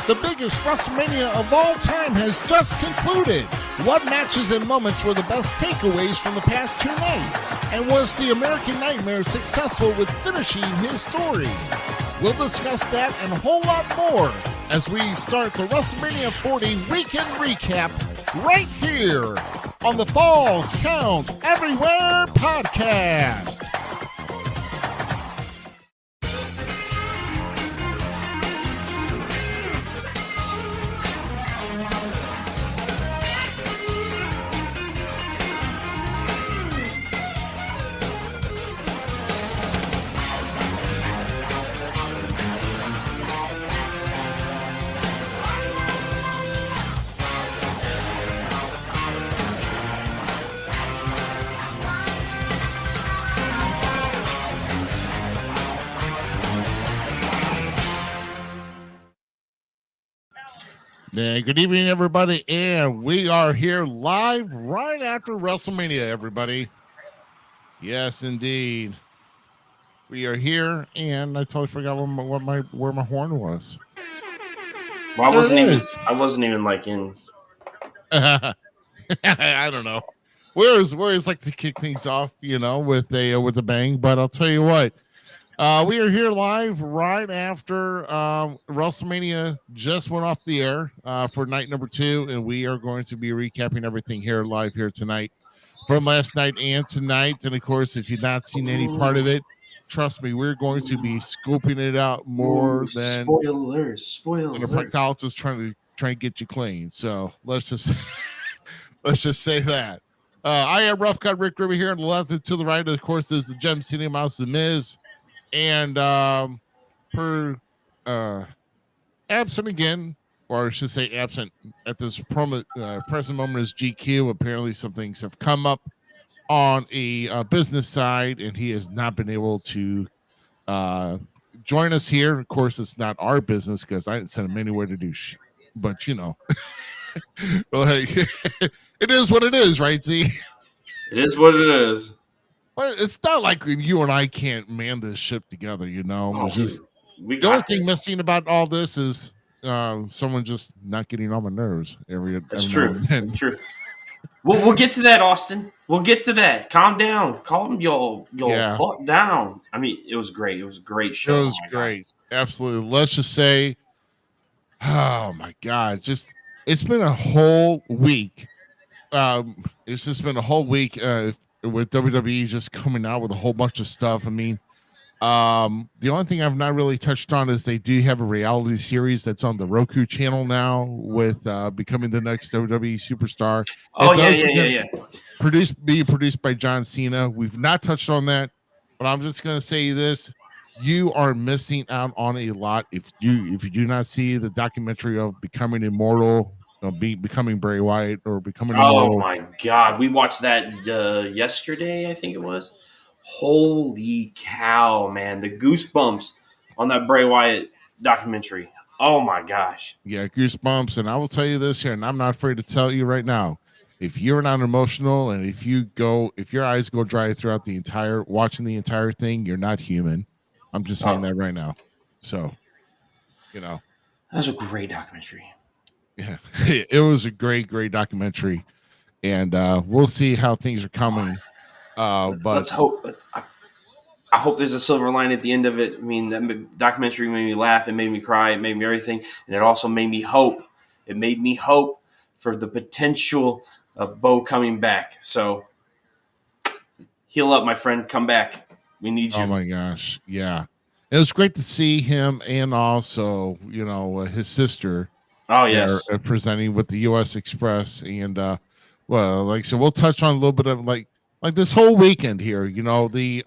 The biggest WrestleMania of all time has just concluded. What matches and moments were the best takeaways from the past 2 nights? And was the American Nightmare successful with finishing his story? We'll discuss that and a whole lot more as we start the WrestleMania 40 weekend recap right here on the Falls Count Everywhere podcast. Yeah, good evening, everybody, and we are here live right after WrestleMania, everybody. Yes, indeed. We are here, and I totally forgot where my horn was. Well, I wasn't even like in. I don't know. We always like to kick things off, with a bang. But I'll tell you what. We are here live right after WrestleMania just went off the air for night number 2, and we are going to be recapping everything here live here tonight from last night and tonight. And of course, if you've not seen any part of it, trust me, we're going to be scoping it out more than spoilers. And a proctologist trying to get you clean. So let's just say that. I am Rough Cut Rick Ribby here, on the left and to the right, of course, is the Gem City Mouse, Zmiz. And absent again, or I should say absent at this present moment is GQ. Apparently some things have come up on a business side, and he has not been able to join us here. Of course, it's not our business because I didn't send him anywhere to do shit. But, well, hey, it is what it is, right, Z? It is what it is. Well, it's not like you and I can't man this ship together, It's just the only thing missing about all this is someone just not getting on my nerves. That's true. That's true. We'll get to that, Austin. We'll get to that. Calm down. Calm your butt down. I mean, it was great. It was a great show. It was great. God. Absolutely. Let's just say, oh my God, it's been a whole week. It's just been a whole week. With WWE just coming out with a whole bunch of stuff. I mean, the only thing I've not really touched on is they do have a reality series that's on the Roku channel now with becoming the next WWE superstar. Oh, yeah. Being produced by John Cena. We've not touched on that, but I'm just going to say this. You are missing out on a lot if you do not see the documentary of Becoming Immortal, becoming Bray Wyatt, or becoming. Oh my God, we watched that yesterday. I think it was. Holy cow, man! The goosebumps on that Bray Wyatt documentary. Oh my gosh. Yeah, goosebumps. And I will tell you this here, and I'm not afraid to tell you right now. If you're not emotional, and if your eyes go dry throughout watching the entire thing, you're not human. I'm just saying that right now. So, that's a great documentary. Yeah, it was a great documentary, and we'll see how things are coming. Let's hope. I hope there's a silver line at the end of it. I mean, that documentary made me laugh. It made me cry. It made me everything, and it also made me hope. It made me hope for the potential of Bo coming back. So, heal up, my friend. Come back. We need you. Oh my gosh, yeah. It was great to see him, and also, his sister. Oh, yes. Presenting with the U.S. Express. And, so we'll touch on a little bit of like this whole weekend here. The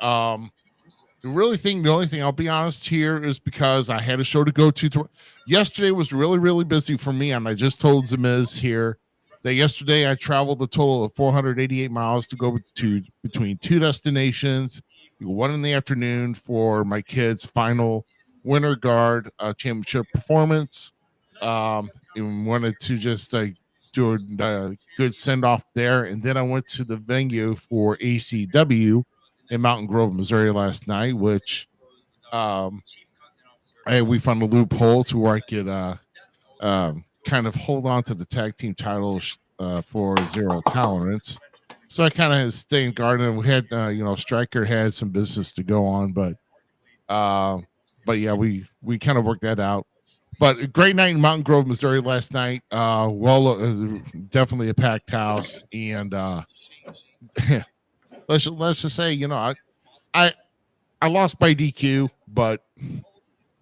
only thing I'll be honest here is because I had a show to go to. Yesterday was really, really busy for me. And I just told Zmiz here that yesterday I traveled a total of 488 miles to go to between 2 destinations, one in the afternoon for my kids' final Winter Guard championship performance. And wanted to just do a good send off there, and then I went to the venue for ACW in Mountain Grove, Missouri last night, which we found a loophole to where I could kind of hold on to the tag team titles for Zero Tolerance. So I kind of stayed in guard, and we had Stryker had some business to go on, uh, but yeah, we kind of worked that out. But a great night in Mountain Grove, Missouri last night. Definitely a packed house, and let's just say, I I lost by DQ, but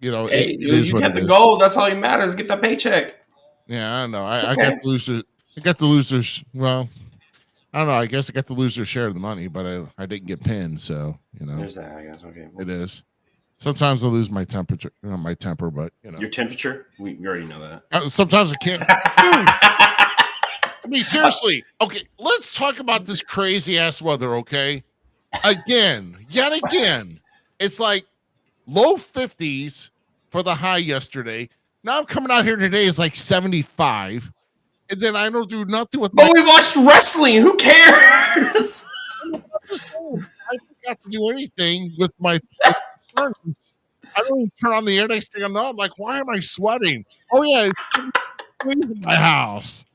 Hey, it is you what kept it the is. goal. That's all that matters. Get the paycheck. Yeah, I don't know. It's I got okay. the loser. I got the losers. Well, I don't know. I guess I got the loser share of the money, but I didn't get pinned, so There's that, I guess. Okay. it is. Sometimes I lose my temperature, my temper, but Your temperature? We already know that. sometimes I can't. Dude, I mean, seriously. Okay, let's talk about this crazy ass weather. Okay, yet again, it's like low 50s for the high yesterday. Now I'm coming out here today is like 75, and then I don't do nothing with my. But we watched wrestling. Who cares? I forgot to do anything with my turns. I don't even turn on the air next thing I know. I'm like, why am I sweating? Oh yeah, it's in my house.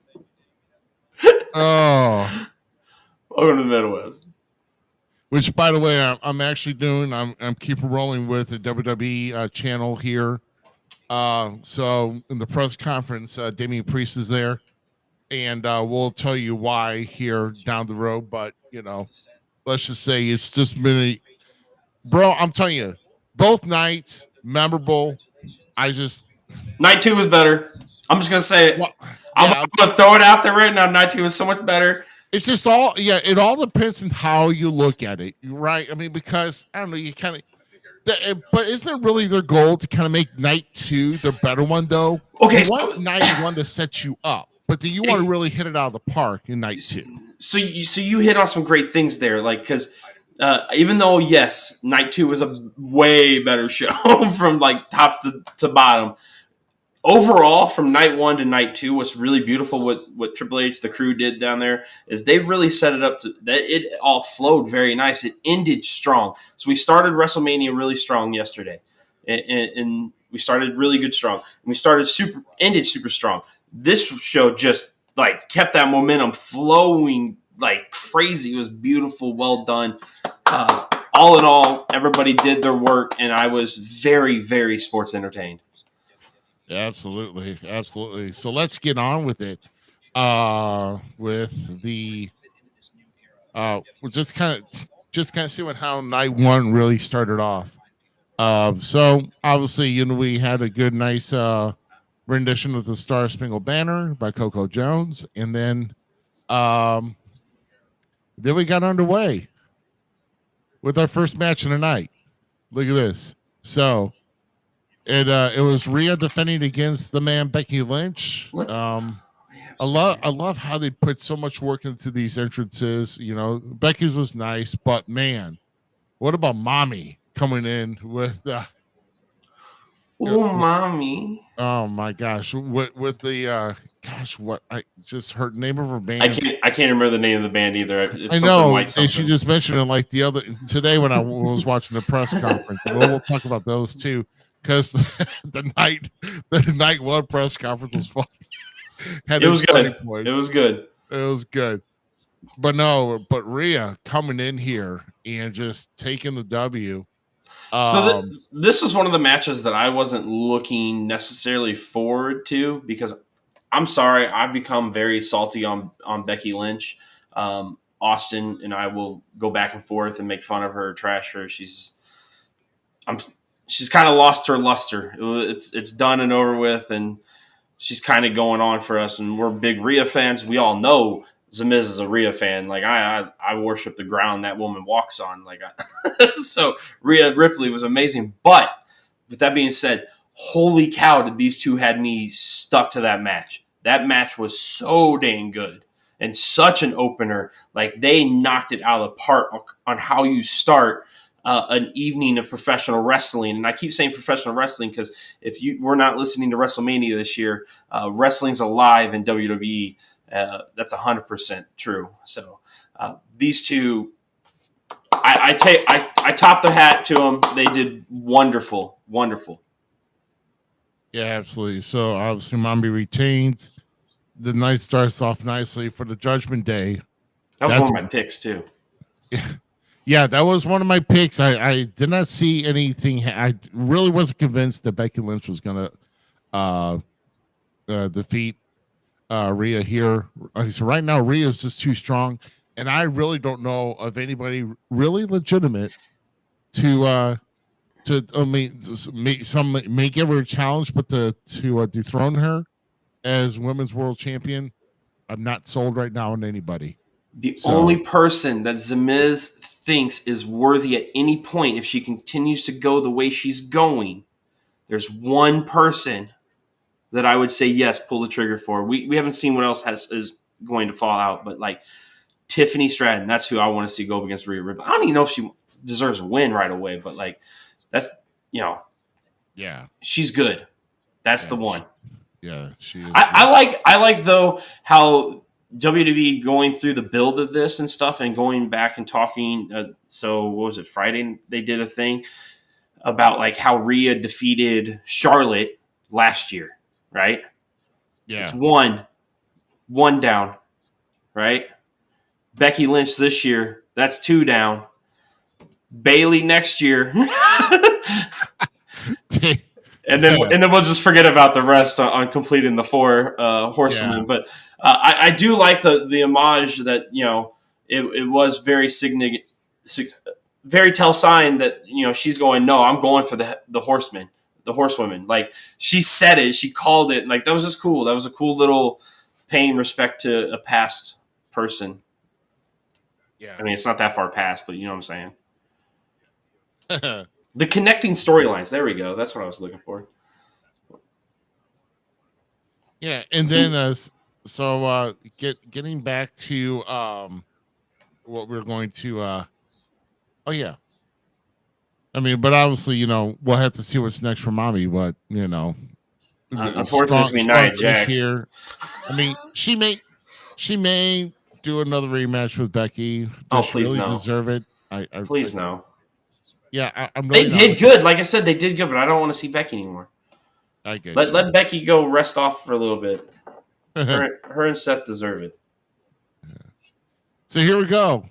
Oh, Welcome to the Midwest. which by the way, I'm actually doing. I'm keeping rolling with the WWE channel here. So in the press conference, Damian Priest is there, and we'll tell you why here down the road. But let's just say it's just been bro. I'm telling you, both nights memorable. I just Night 2 was better. I'm just going to say it. well, I'm yeah, going to throw it out there right now. Night 2 was so much better. it's just all it all depends on how you look at it, right? I mean, because I don't know, you kind of but isn't it really their goal to kind of make night 2 the better one though? Okay, You want night 1 to set you up, but then you want to really hit it out of the park in night 2. So you hit on some great things there, like because even though yes, night 2 was a way better show from like top to bottom. Overall, from night 1 to night 2, what's really beautiful what Triple H, the crew did down there is they really set it up to that it all flowed very nice. It ended strong. So we started WrestleMania really strong yesterday, and we started really good strong. And we ended super strong. This show just like kept that momentum flowing like crazy. It was beautiful, well done. All in all, everybody did their work, and I was very, very sports entertained. Absolutely. So let's get on with it. With the we'll just kind of see what how night 1 really started off. So obviously, we had a good, nice rendition of the Star Spangled Banner by Coco Jones, and um, then we got underway with our first match of the night. Look at this. So it was Rhea defending against the man Becky Lynch. I love how they put so much work into these entrances. Becky's was nice, but man, what about Mommy coming in with Mommy. oh my gosh, with the what I just heard the name of her band. I can't remember the name of the band either. It's I know like she just mentioned it like the other today when I was watching the press conference. We'll talk about those too, because the night 1 press conference was fun. It was good. It was good. But Rhea coming in here and just taking the W. So this was one of the matches that I wasn't looking necessarily forward to because I'm sorry, I've become very salty on Becky Lynch. Austin and I will go back and forth and make fun of her, trash her. She's kind of lost her luster. It's done and over with, and she's kind of going on for us. And we're big Rhea fans. We all know Zmiz is a Rhea fan. Like I worship the ground that woman walks on. So Rhea Ripley was amazing. But with that being said, holy cow, did these two had me stuck to that match. That match was so dang good and such an opener. Like they knocked it out of the park on how you start an evening of professional wrestling. And I keep saying professional wrestling because if you were not listening to WrestleMania this year, wrestling's alive in WWE. That's 100% true. So these two, I top the hat to them. They did wonderful. Yeah, absolutely. So obviously, Mommy retains. The night starts off nicely for the Judgment Day. That was That's one of my picks too. yeah, that was one of my picks. I did not see anything. I really wasn't convinced that Becky Lynch was gonna uh, defeat Rhea here. So right now, Rhea is just too strong, and I really don't know of anybody really legitimate to I mean some may give her a challenge, but to dethrone her as women's world champion, I'm not sold right now on anybody. The only So person that Zmiz thinks is worthy at any point, if she continues to go the way she's going, there's one person that I would say yes, pull the trigger for. We haven't seen what else is going to fall out, but like Tiffany Stratton, that's who I want to see go up against Rhea Ripley. I don't even know if she deserves a win right away, but like that's yeah, she's good. That's yeah, the one. yeah, she is good. I like though how WWE going through the build of this and stuff and going back and talking. So what was it, Friday? They did a thing about like how Rhea defeated Charlotte last year, right? It's Yeah. one down, right? Becky Lynch this year, that's 2 down. Bailey next year. And then we'll just forget about the rest on completing the 4 horsemen. Yeah. But I do like the homage that it was very very tell sign that she's going, no, I'm going for the horsemen, the horsewomen. Like she said it, she called it. Like that was just cool. That was a cool little paying respect to a past person. Yeah. I mean, it's not that far past, but you know what I'm saying. The connecting storylines. There we go. That's what I was looking for. Yeah, and then so getting back to what we're going to oh yeah. I mean, but obviously, we'll have to see what's next for Mommy, but Unfortunately, it's gonna be Nia finish Jax. here. I mean, she may do another rematch with Becky. Does she please really no. deserve it? Please no. Yeah, I'm really They did good. Like I said, they did good, but I don't want to see Becky anymore. I get Let Becky go rest off for a little bit. you. Her and Seth deserve it. So here we go.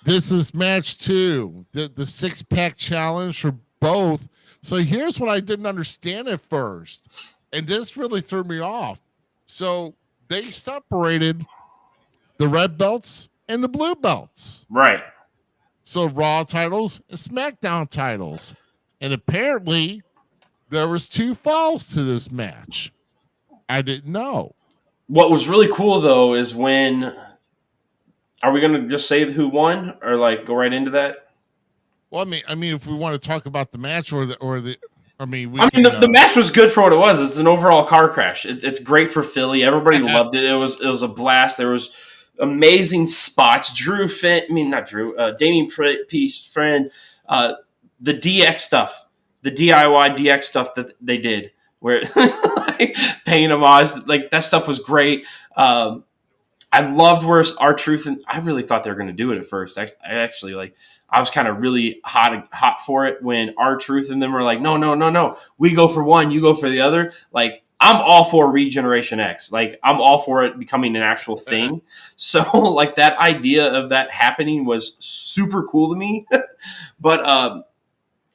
This is match 2, the 6-pack challenge for both. So here's what I didn't understand at first, and this really threw me off. So they separated the red belts and the blue belts. Right. So Raw titles and SmackDown titles. And apparently there was 2 falls to this match. I didn't know. What was really cool though is when are we going to just say who won or like go right into that? Well, I mean, if we want to talk about the match the the match was good for what it was. It's an overall car crash. It's great for Philly. Everybody loved it. It was a blast. There was amazing spots. Damien Priest, friend, the DX stuff, the DIY DX stuff that they did, where like, paying homage, like that stuff was great. I loved where R-Truth, and I really thought they were going to do it at first. I was kind of really hot for it when R-Truth and them were like, no, we go for one, you go for the other. Like, I'm all for Regeneration X. Like, I'm all for it becoming an actual thing. So, like, that idea of that happening was super cool to me. But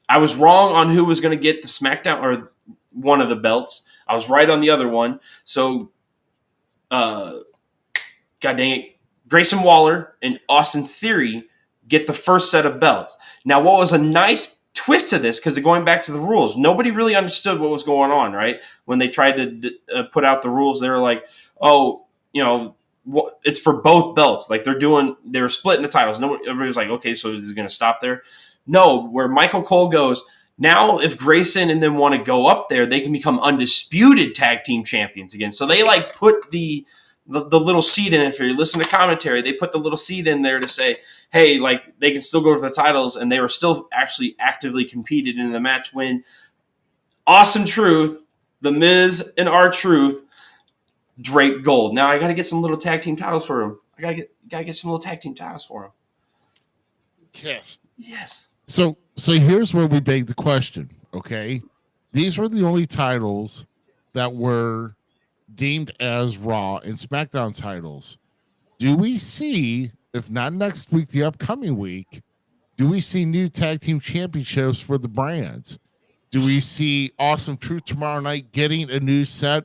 I was wrong on who was going to get the SmackDown or one of the belts. I was right on the other one. So, God dang it, Grayson Waller and Austin Theory get the first set of belts. Now, what was a nice twist to this, because going back to the rules, nobody really understood what was going on, right? When they tried to put out the rules, they were like, oh, it's for both belts. Like they were splitting the titles. Everybody was like, okay, so is it going to stop there? No, where Michael Cole goes, now if Grayson and them want to go up there, they can become undisputed tag team champions again. So they like put the little seed in. If you listen to commentary, they put the little seed in there to say, hey, like they can still go for the titles, and they were still actually actively competed in the match when Awesome Truth, The Miz, and R-Truth draped gold. Now I got to get some little tag team titles for him. I gotta get some little tag team titles for him. Yes. Yes. So here's where we beg the question, okay? these were the only titles that were deemed as Raw and SmackDown titles. Do we see, if not next week, the upcoming week, do we see new tag team championships for the brands? Do we see Awesome Truth tomorrow night getting a new set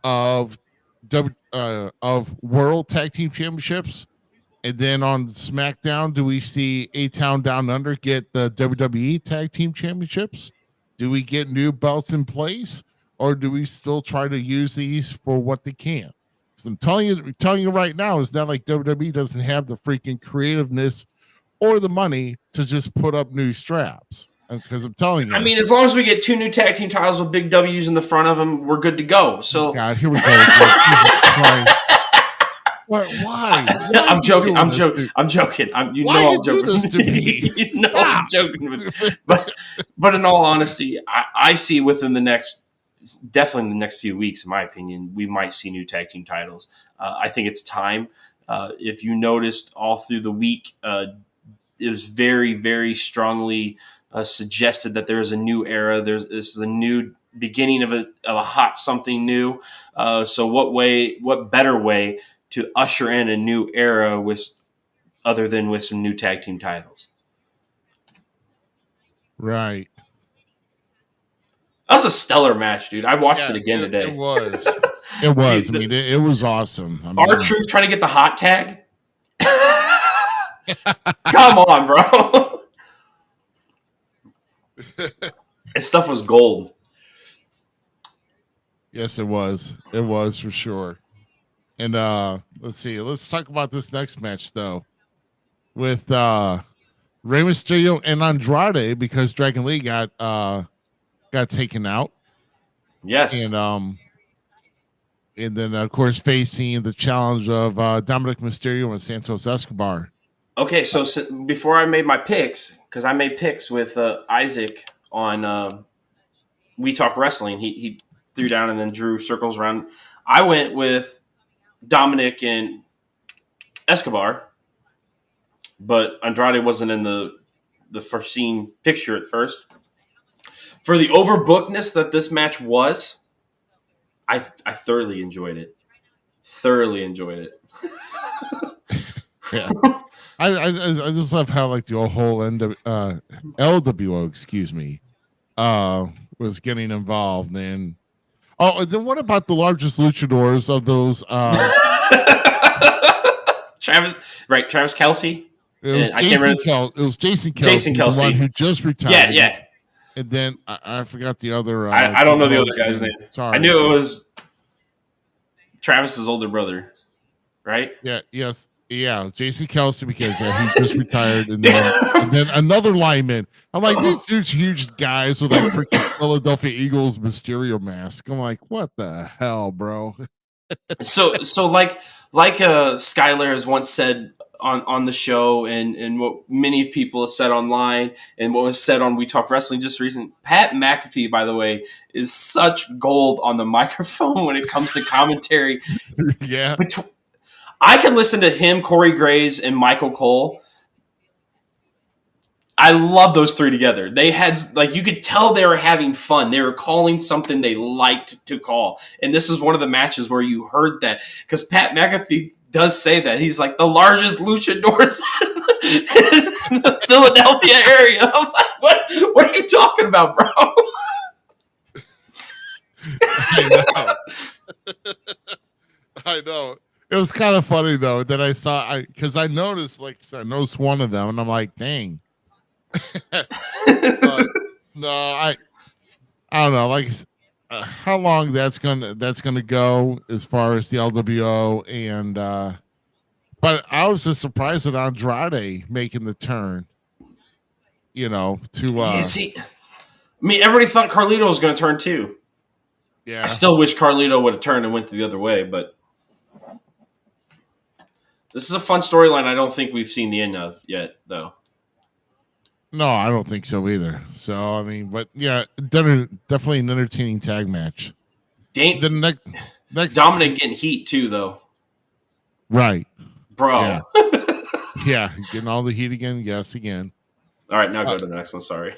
of of World Tag Team Championships? And then on SmackDown, do we see A Town Down Under get the WWE Tag Team Championships? Do we get new belts in place, or do we still try to use these for what they can? Because I'm telling you right now, it's not like WWE doesn't have the freaking creativeness or the money to just put up new straps. Because I'm telling you, I mean, as long as we get 2 new tag team titles with big W's in the front of them, we're good to go. So, God, here we go. Jesus Christ. Why? I'm joking. I'm joking. I'm joking. I'm joking. This to me? I'm joking. But in all honesty, I see within definitely in the next few weeks, in my opinion, we might see new tag team titles. I think it's time. If you noticed all through the week, it was very, very strongly suggested that there is a new era. This is a new beginning of a hot something new. So what better way to usher in a new era other than with some new tag team titles? Right. That was a stellar match, dude. I watched it again today. It was. It was. I mean, it was awesome. R-Truth trying to get the hot tag. Come on, bro. This stuff was gold. Yes, it was. It was for sure. And let's see. Let's talk about this next match though, with Rey Mysterio and Andrade, because Dragon Lee got taken out. Yes. And then of course facing the challenge of Dominic Mysterio and Santos Escobar. Okay, so before I made my picks, because I made picks with Isaac on We Talk Wrestling, he threw down and then drew circles around. I went with Dominic and Escobar, but Andrade wasn't in the foreseen picture at first. For the overbookedness that this match was, I thoroughly enjoyed it. Yeah. I just love how like the whole LWO, excuse me, was getting involved. And then what about the largest luchadors of those? Travis Kelce. It was Jason Kelce. Jason Kelce, the one who just retired. Yeah. And then I forgot the other. I don't know the other guy's name. Sorry, I knew it was Travis's older brother, right? Yeah. Yes. Yeah, Jason Kelce, because he just retired, and then another lineman. I'm like, these dudes huge guys with like freaking Philadelphia Eagles Mysterio mask. I'm like, what the hell, bro? so like Skylar has once said on the show, and what many people have said online, and what was said on We Talk Wrestling just recently. Pat McAfee, by the way, is such gold on the microphone when it comes to commentary. Yeah. I could listen to him, Corey Graves, and Michael Cole. I love those three together. They had, like, you could tell they were having fun. They were calling something they liked to call. And this is one of the matches where you heard that. Because Pat McAfee does say that. He's like, the largest luchadors in the Philadelphia area. I'm like, what are you talking about, bro? I know. It was kind of funny though that because I noticed one of them, and I'm like, dang. But, no, I don't know, like how long that's gonna go as far as the LWO, and but I was just surprised at Andrade making the turn. See, I mean, everybody thought Carlito was going to turn too. Yeah, I still wish Carlito would have turned and went the other way, but. This is a fun storyline I don't think we've seen the end of yet, though. No, I don't think so either. So, I mean, but yeah, definitely an entertaining tag match. The next Dominic getting heat, too, though. Right. Bro. Yeah. Yeah, getting all the heat again. Yes, again. All right, now go to the next one. Sorry.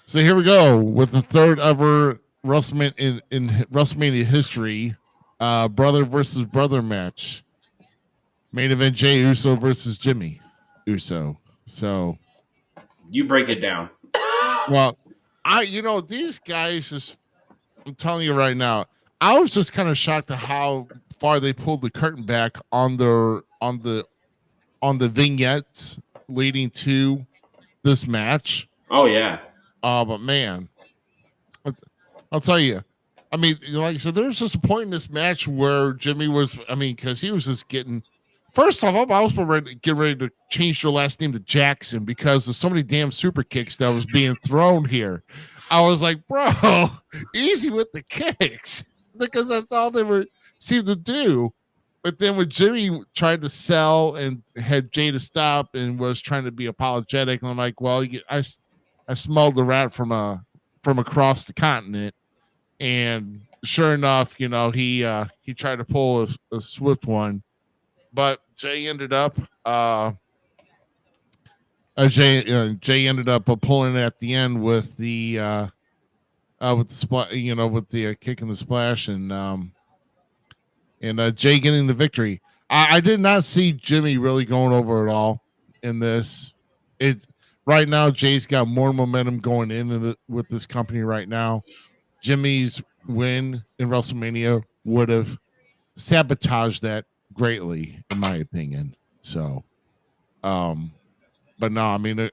So here we go with the third ever WrestleMania in WrestleMania history, brother versus brother match. Main event: Jey Uso versus Jimmy Uso. So, You break it down. well, these guys is. I'm telling you right now, I was just kind of shocked at how far they pulled the curtain back on the vignettes leading to this match. Oh yeah. But man, I'll tell you. I mean, like I said, there's just a point in this match where Jimmy was. I mean, because he was just getting. First off, I was getting ready to change their last name to Jackson because there's so many damn super kicks that was being thrown here. I was like, bro, easy with the kicks because that's all they were seemed to do. But then when Jimmy tried to sell and had Jay to stop and was trying to be apologetic, and I'm like, well, I smelled the rat from across the continent, and sure enough, he tried to pull a swift one, but Jay ended up Jay ended up pulling it at the end with the with the kick and the splash, and Jay getting the victory. I did not see Jimmy really going over at all in this. It right now, Jay's got more momentum going into with this company right now. Jimmy's win in WrestleMania would have sabotaged that greatly, in my opinion. So, but no, I mean,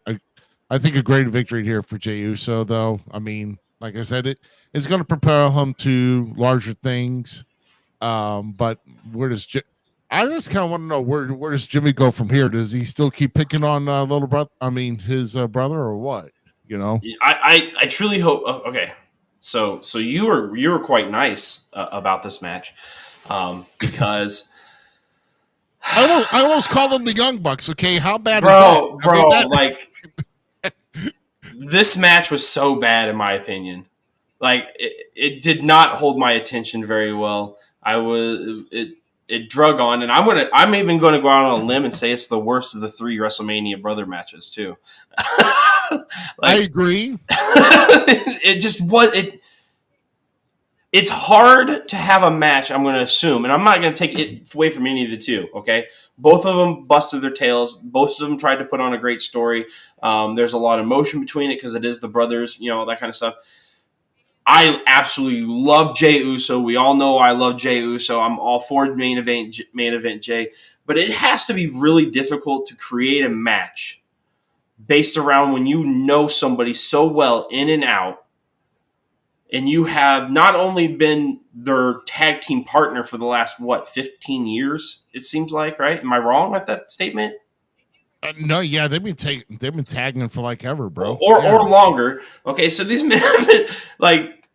I think a great victory here for Jey Uso, though. I mean, like I said, it's going to propel him to larger things. But where does I just kind of want to know where does Jimmy go from here? Does he still keep picking on little brother? I mean, his brother, or what? I truly hope. Okay, so you were quite nice about this match, because I almost call them the Young Bucks. Okay, how bad bro, is that? Bro, I mean, like this match was so bad in my opinion. Like it did not hold my attention very well. It drug on, and I'm even going to go out on a limb and say it's the worst of the 3 WrestleMania brother matches too. I agree. It just was it. It's hard to have a match, I'm going to assume, and I'm not going to take it away from any of the two, okay? Both of them busted their tails. Both of them tried to put on a great story. There's a lot of emotion between it because it is the brothers, that kind of stuff. I absolutely love Jey Uso. We all know I love Jey Uso. I'm all for main event Jey. But it has to be really difficult to create a match based around when you know somebody so well in and out, and you have not only been their tag team partner for the last, 15 years, it seems like, right? Am I wrong with that statement? No, yeah, they've been tagging for like ever, bro. Or longer. Okay, so these men, like,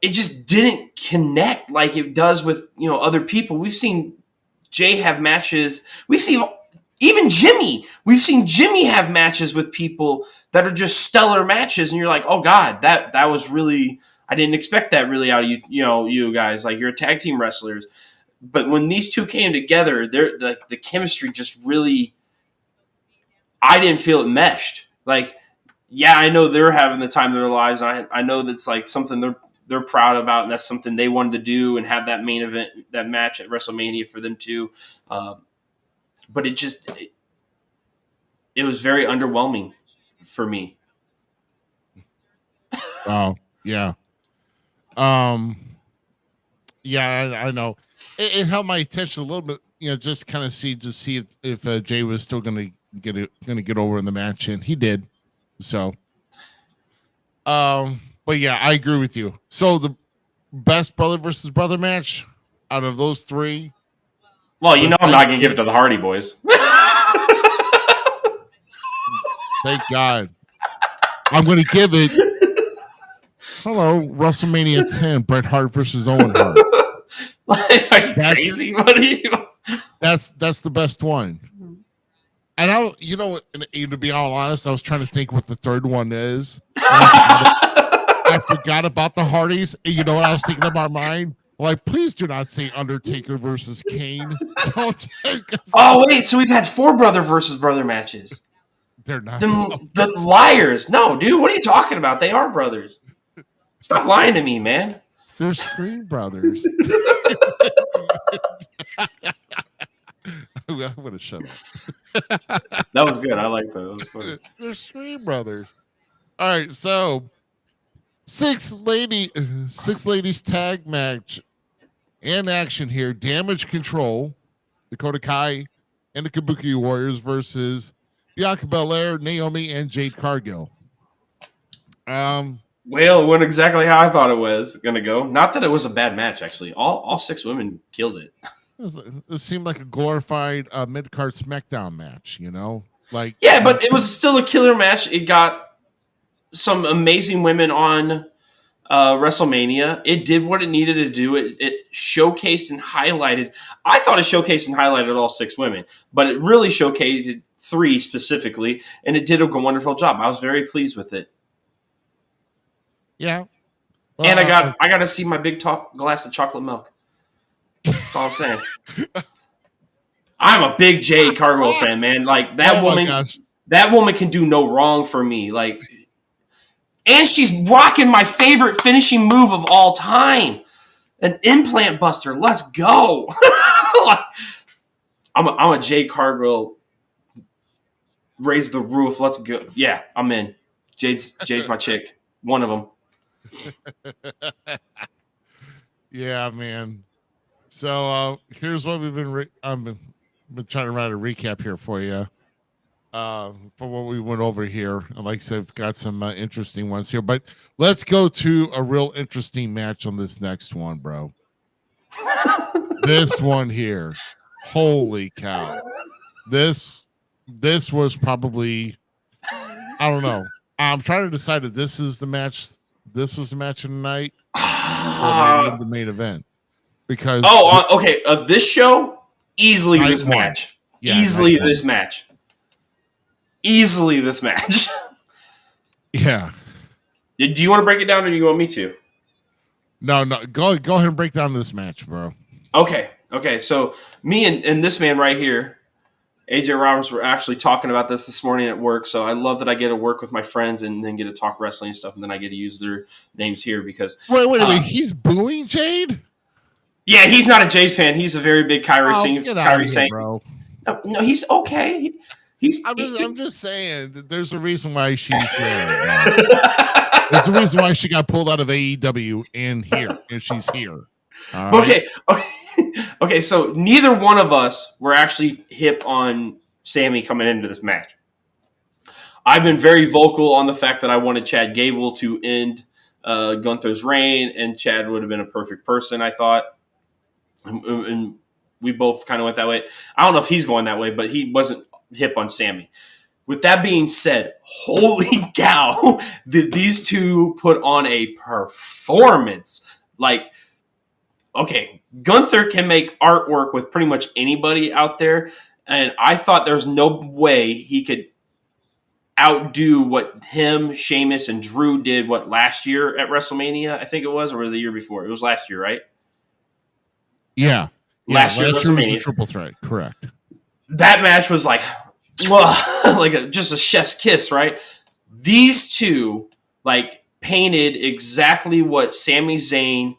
it just didn't connect like it does with, other people. We've seen Jay have matches. We've seen even Jimmy. We've seen Jimmy have matches with people that are just stellar matches, and you're like, oh God, that was really, I didn't expect that really out of you, you guys. Like, you're tag team wrestlers. But when these two came together, the chemistry just really, I didn't feel it meshed. Like, yeah, I know they're having the time of their lives. I know that's like something they're proud about, and that's something they wanted to do and have that main event, that match at WrestleMania for them too. But it was very underwhelming for me. Oh, yeah. Yeah, I know. It held my attention a little bit, just kind of see if Jay was still gonna get over in the match, and he did. So, but yeah, I agree with you. So the best brother versus brother match out of those 3. Well, I'm not gonna give it to the Hardy Boys. Thank God. I'm gonna give it. Hello, WrestleMania 10, Bret Hart versus Owen Hart. Are you crazy, buddy? That's the best one. And to be all honest, I was trying to think what the third one is. I forgot about the Hardys. And you know what I was thinking about mine? Like, please do not say Undertaker versus Kane. Don't take us. Oh, wait, so we've had 4 brother versus brother matches. They're not The liars. No, dude, what are you talking about? They are brothers. Stop lying to me, man. They're Scream Brothers. I'm going to shut up. That was good. I like that. That was funny. They're Scream Brothers. All right, so six ladies tag match in action here. Damage Control, Dakota Kai, and the Kabuki Warriors versus Bianca Belair, Naomi, and Jade Cargill. Well, it went exactly how I thought it was going to go. Not that it was a bad match, actually. All six women killed it. It seemed like a glorified mid-card SmackDown match, you know? Like, yeah, but it was still a killer match. It got some amazing women on WrestleMania. It did what it needed to do. It showcased and highlighted. I thought it showcased and highlighted all six women, but it really showcased three specifically, and it did a wonderful job. I was very pleased with it. Yeah. Well, and I got to see my big glass of chocolate milk. That's all I'm saying. I'm a big Jade Cargill fan, man. Like that woman can do no wrong for me. Like, and she's rocking my favorite finishing move of all time, an implant buster. Let's go. I'm a Jade Cargill. Raise the roof. Let's go. Yeah, I'm in. Jade's my chick. One of them. Yeah, man. So here's what we've been. I've been trying to write a recap here for you. For what we went over here, and like I said, I've got some interesting ones here. But let's go to a real interesting match on this next one, bro. This one here, holy cow! This was probably, I don't know. I'm trying to decide if this is the match. This was the match of the night, or maybe the main event. Because okay, of this show, easily this match. Yeah, easily this match. Easily this match. Yeah. Do you want to break it down, or do you want me to? No. Go ahead and break down this match, bro. Okay. So me and this man right here, AJ Roberts, were actually talking about this morning at work. So I love that I get to work with my friends and then get to talk wrestling and stuff, and then I get to use their names here because. Wait a minute. He's booing Jade? Yeah, he's not a Jade fan. He's a very big Kyrie Sane, bro. No, he's okay. I'm just saying that there's a reason why she's there. There's a reason why she got pulled out of AEW and she's here. Right? Okay. So neither one of us were actually hip on Sammy coming into this match. I've been very vocal on the fact that I wanted Chad Gable to end Gunther's reign, and Chad would have been a perfect person, I thought. And we both kind of went that way. I don't know if he's going that way, but he wasn't hip on Sammy. With that being said, holy cow, did these two put on a performance. Like, okay, Gunther can make artwork with pretty much anybody out there, and I thought there's no way he could outdo what him, Sheamus, and Drew did, last year at WrestleMania, I think it was, or the year before. It was last year, right? Yeah. Last year was a triple threat, correct. That match was like just a chef's kiss, right? These two painted exactly what Sami Zayn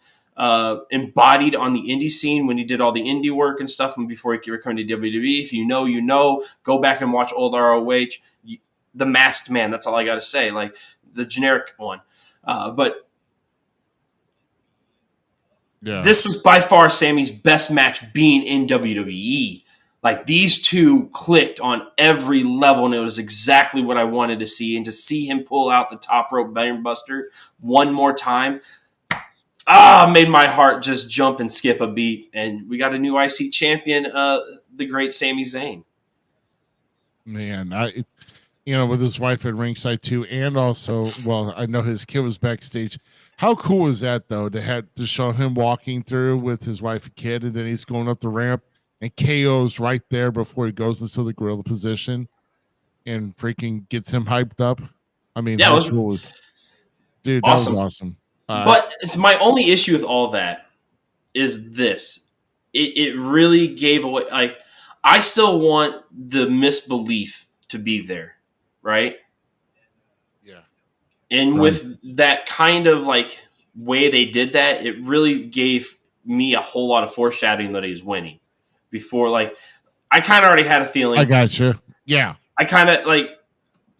embodied on the indie scene when he did all the indie work and stuff, and before he came to WWE. If you know, you know. Go back and watch old ROH. The Masked Man. That's all I got to say. Like the generic one, but. Yeah. This was by far Sammy's best match being in WWE. Like, these two clicked on every level, and it was exactly what I wanted to see. And to see him pull out the top rope brainbuster one more time, made my heart just jump and skip a beat. And we got a new IC champion, the great Sami Zayn. Man, with his wife at ringside too, and also, I know his kid was backstage. How cool is that, though, to show him walking through with his wife and kid, and then he's going up the ramp, and KO's right there before he goes into the gorilla position and freaking gets him hyped up? I mean, yeah, cool was, dude, awesome. That was awesome. But my only issue with all that is this. It really gave away. I still want the misbelief to be there. right? Yeah. And Right. with that kind of like way they did that, it really gave me a whole lot of foreshadowing that he's winning. Before, like, I kind of already had a feeling. I got you. Yeah. I kind of like,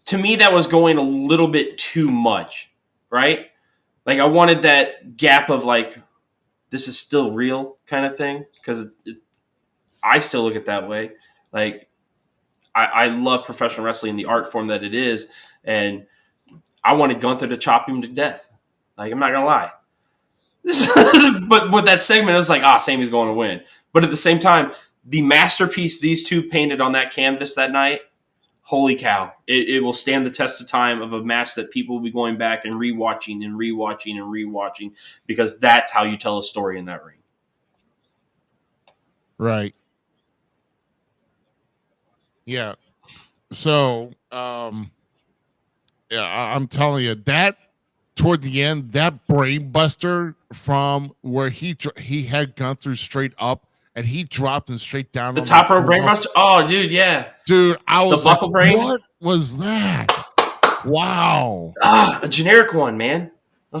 to me, that was going a little bit too much, right? Like, I wanted that gap of like, this is still real kind of thing, because I still look at it that way. Like, I love professional wrestling, the art form that it is, and I wanted Gunther to chop him to death. Like, I'm not gonna lie. But with that segment, it was like, Sami's going to win. But at the same time, the masterpiece these two painted on that canvas that night, holy cow. It will stand the test of time of a match that people will be going back and rewatching and rewatching and rewatching, because that's how you tell a story in that ring. Right. Yeah. So, yeah, I'm telling you that toward the end, that brain buster from where he had gone through straight up and he dropped him straight down. The top row brainbuster? Oh, dude, yeah. Dude, I was the buckle like, brain? What was that? Wow. A generic one, man. I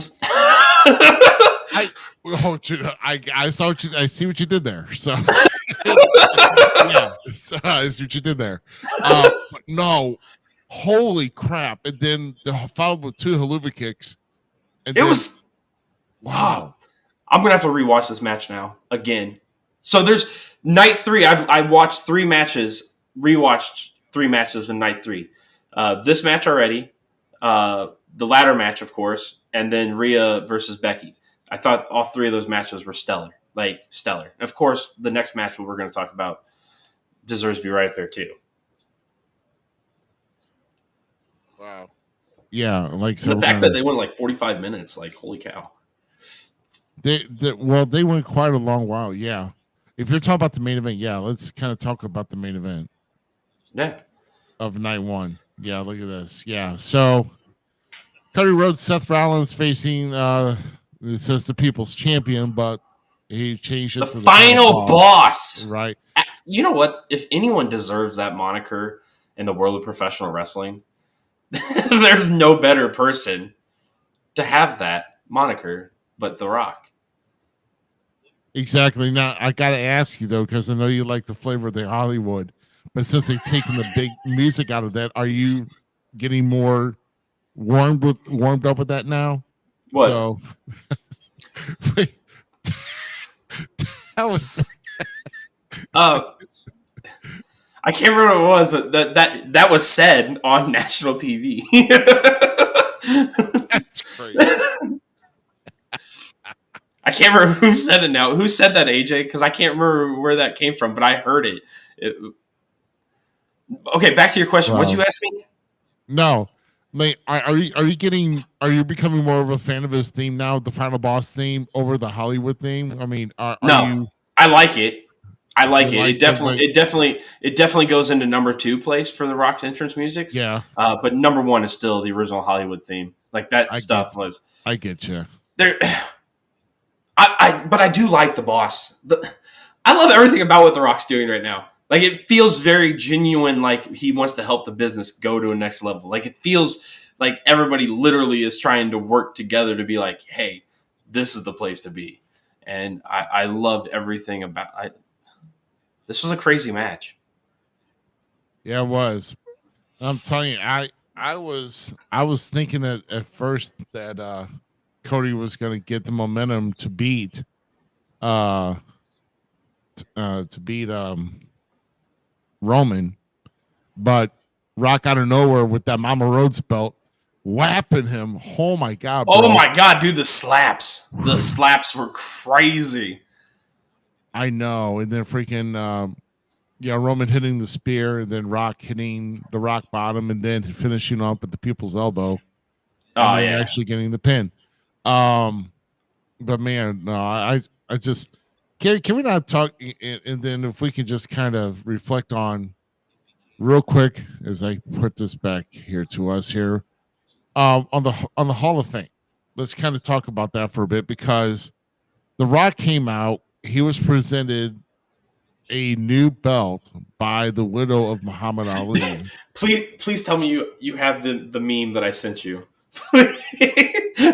saw I see what you did there. So yeah, so I see what you did there. But no, holy crap! And then followed with 2 haluva kicks. And it was wow. I'm gonna have to rewatch this match now again. So there's night 3. I watched 3 matches, rewatched 3 matches in night 3. This match already, the ladder match, of course, and then Rhea versus Becky. I thought all 3 of those matches were stellar. Like, stellar. Of course, the next match we're going to talk about deserves to be right there, too. Wow. Yeah, like, so the fact that they went like 45 minutes, like, holy cow. They went quite a long while, yeah. If you're talking about the main event, yeah, let's kind of talk about the main event. Yeah. Of night 1. Yeah, look at this. Yeah, so Cody Rhodes, Seth Rollins facing it says the People's Champion, but he changed it the to the final boss. Right. You know what? If anyone deserves that moniker in the world of professional wrestling, there's no better person to have that moniker but The Rock. Exactly. Now, I got to ask you, though, because I know you like the flavor of the Hollywood, but since they've taken the big music out of that, are you getting more warmed up with that now? What? So, that was. I can't remember what it was, but that was said on national TV. That's crazy. I can't remember who said it now. Who said that, AJ? Because I can't remember where that came from, but I heard it. Okay, back to your question. What'd you ask me? No. Like, are you becoming more of a fan of his theme now, the Final Boss theme, over the Hollywood theme? I mean, are you? I like it. I like it. It definitely goes into number 2 place for the Rock's entrance music. Yeah. But number 1 is still the original Hollywood theme. Like, that stuff was. I get you. There. But I do like the boss. I love everything about what the Rock's doing right now. Like, it feels very genuine, like he wants to help the business go to a next level. Like, it feels like everybody literally is trying to work together to be like, hey, this is the place to be. And I loved everything about it. This was a crazy match. Yeah, it was. I'm telling you, I was thinking at first that Cody was going to get the momentum to beat Roman, but Rock out of nowhere with that Mama Rhodes belt whapping him. Oh my god, bro. Oh my god, dude, the slaps were crazy. I know. And then freaking Roman hitting the spear, and then Rock hitting the rock bottom, and then finishing off at the people's elbow. And then actually getting the pin. But man, no, I just can we not talk, and then if we can just kind of reflect on real quick as I put this back here to us here on the Hall of Fame. Let's kind of talk about that for a bit, because The Rock came out, he was presented a new belt by the widow of Muhammad Ali. Please tell me you have the meme that I sent you. Oh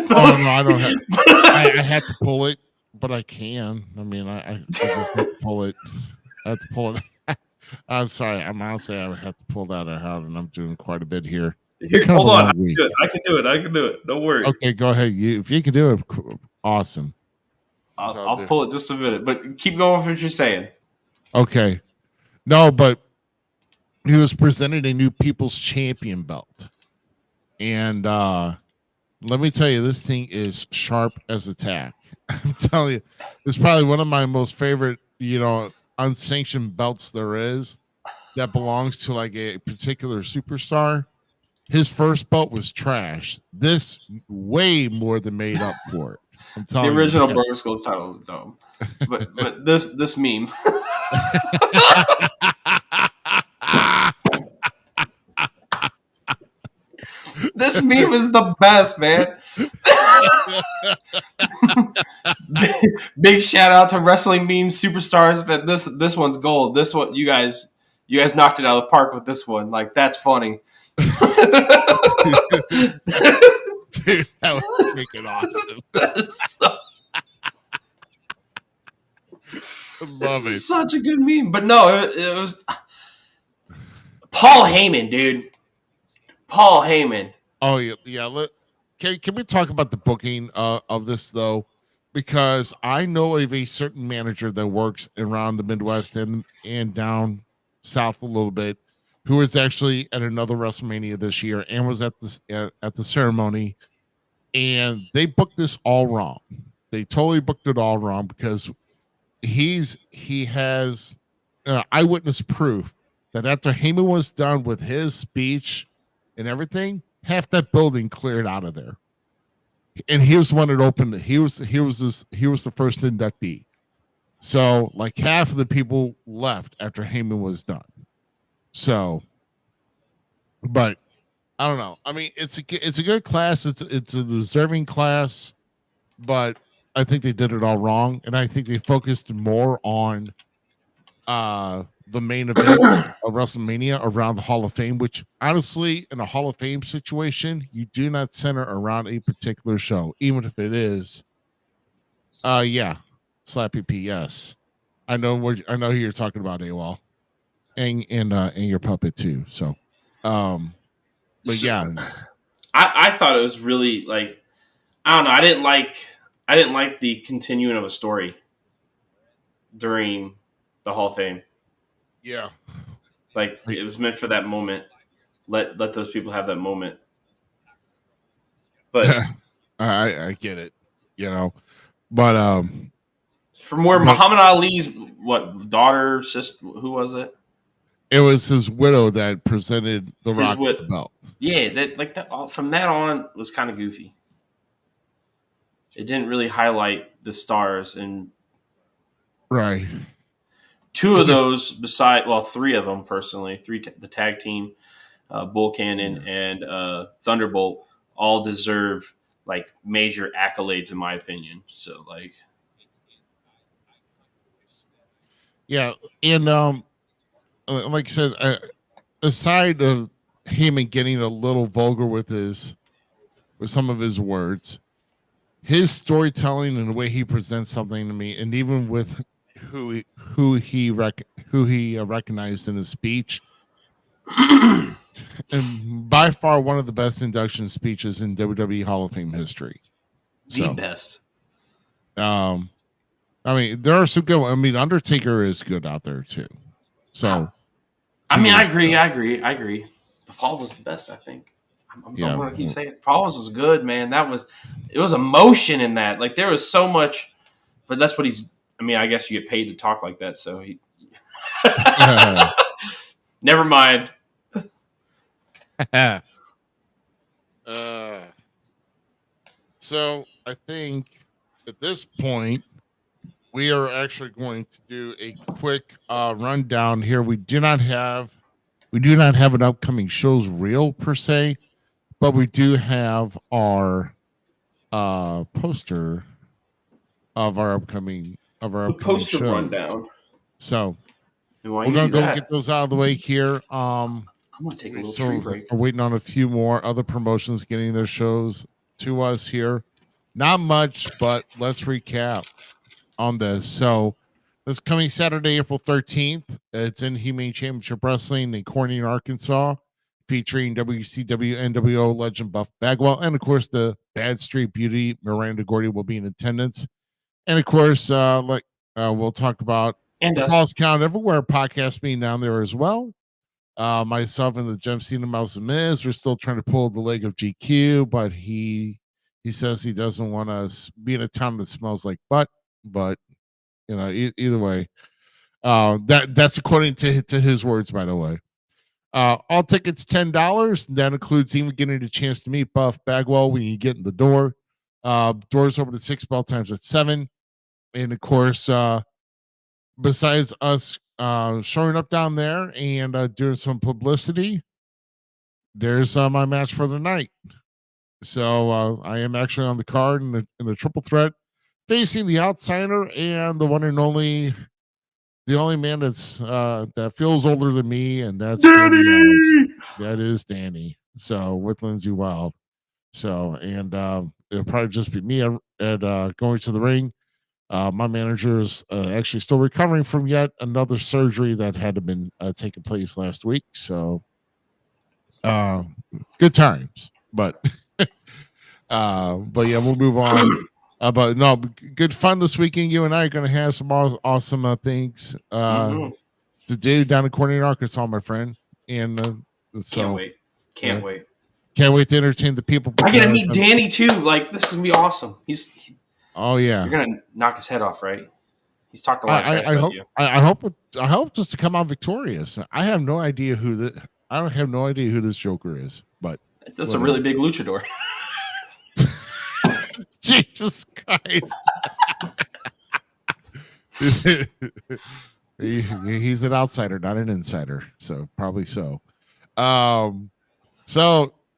no, I don't have. I had to pull it, but I can. I mean, I just have to pull it. I have to pull it. I'm sorry. I'm honestly, I would have to pull that out, and I'm doing quite a bit here. Here, Kind of hold a on, long week. I can do it. I can do it. Don't worry. Okay, go ahead. If you can do it, awesome. I'll pull it just a minute, but keep going with what you're saying. Okay. No, but he was presented a new People's Champion belt. And let me tell you, this thing is sharp as a tack. I'm telling you, it's probably one of my most favorite, unsanctioned belts there is that belongs to like a particular superstar. His first belt was trash. This way more than made up for it. I'm telling The original you. Burger Skulls title was dumb, but this meme. This meme is the best, man. Big shout out to wrestling meme superstars, but this one's gold. This one, you guys knocked it out of the park with this one. Like, that's funny. Dude, that was freaking awesome. That is so, Love it. such a good meme. But no, it was Paul Heyman, dude. Paul Heyman. Oh yeah. Can we talk about the booking of this though? Because I know of a certain manager that works around the Midwest and down south a little bit, who was actually at another WrestleMania this year and was at the ceremony, and they booked this all wrong. They totally booked it all wrong because he has eyewitness proof that after Heyman was done with his speech and everything, half that building cleared out of there. And he was the one that opened it. He was the first inductee. So like half of the people left after Heyman was done. So, but I don't know. I mean, it's a good class. It's a deserving class, but I think they did it all wrong, and I think they focused more on the main event of WrestleMania around the Hall of Fame, which honestly, in a Hall of Fame situation, you do not center around a particular show, even if it is, Slappy P. Yes, I know who you're talking about, AWOL, and your puppet too. So, but yeah, I thought it was really like, I don't know. I didn't like the continuing of a story during the Hall of Fame. yeah. Like, it was meant for that moment. Let those people have that moment. But I get it, but from where Muhammad Ali's daughter, sister, who was it? It was his widow that presented the Rock the belt. Yeah, that from that on was kind of goofy. It didn't really highlight the stars, and right. Two of those, three of them personally, the tag team, Bull Cannon and Thunderbolt, all deserve like major accolades in my opinion. So like, yeah, and like I said, aside of Heyman getting a little vulgar with some of his words, his storytelling and the way he presents something to me, and even with who he recognized in his speech, and by far one of the best induction speeches in WWE Hall of Fame history. The best. I mean, there are some good. I mean, Undertaker is good out there too. So, I mean, I agree. But Paul was the best, I think. I'm going to keep saying it. Paul was good, man. It was emotion in that. Like, there was so much, but that's what he's. I mean, I guess you get paid to talk like that, so he. Never mind. So I think at this point we are actually going to do a quick rundown here. We do not have an upcoming shows reel per se, but we do have our poster of our upcoming poster shows. rundown. So Why we're you gonna do go that? get those out of the way here. I'm gonna take a little tree break. We're waiting on a few more other promotions getting their shows to us here. Not much, but let's recap on this. So this coming Saturday, April 13th, it's in Humane Championship Wrestling in Corning, Arkansas, featuring WCW NWO legend Buff Bagwell, and of course the Bad Street Beauty Miranda Gordy will be in attendance. And of course, we'll talk about And the us. Falls Count Everywhere podcast being down there as well. Myself and the Gem Cena Mouse and Miz, we're still trying to pull the leg of GQ, but he says he doesn't want us be in a town that smells like butt. But either way, that's according to his words, by the way. All tickets $10. That includes even getting a chance to meet Buff Bagwell when you get in the door. Doors open at 6, bell times at 7, and of course, besides us showing up down there and doing some publicity, there's my match for the night. So I am actually on the card in a triple threat, facing the outsider and the one and only, the only man that feels older than me, and that's Danny. That is Danny. So with Lindsay Wild. So and it'll probably just be me at going to the ring. My manager is actually still recovering from yet another surgery that had been taking place last week. So, good times, but yeah, we'll move on. But no, good fun this weekend. You and I are going to have some awesome things to do down in Corning, Arkansas, my friend. And so can't wait. Can't wait to entertain the people. I get to meet Danny too. Like, this is gonna be awesome. Oh yeah, you're gonna knock his head off, right? He's talked a lot of trash about you. I hope just to come out victorious. I have no idea I don't have no idea who this Joker is, but that's a really big luchador. Jesus Christ. He's an outsider, not an insider. So probably so.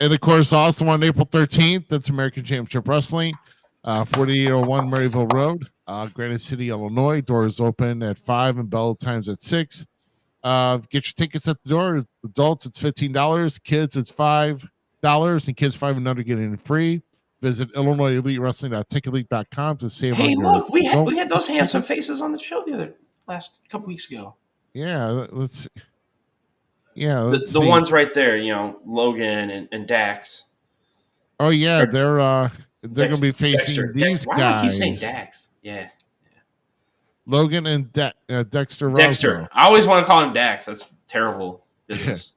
And of course, also on April 13th, that's American Championship Wrestling, 4801 Maryville Road, Granite City, Illinois. Doors open at 5 and bell times at 6. Get your tickets at the door. Adults, it's $15. Kids, it's $5. And kids 5 and under get in free. Visit IllinoisEliteWrestling.TicketLeague.com to save on your... Look, we had those handsome faces on the show last couple weeks ago. Yeah, let's see. The ones right there, Logan and Dax. Oh yeah, they're going to be facing these guys. Why do I keep saying Dax? Yeah. Logan and Dexter. Dexter. I always want to call him Dax. That's terrible business.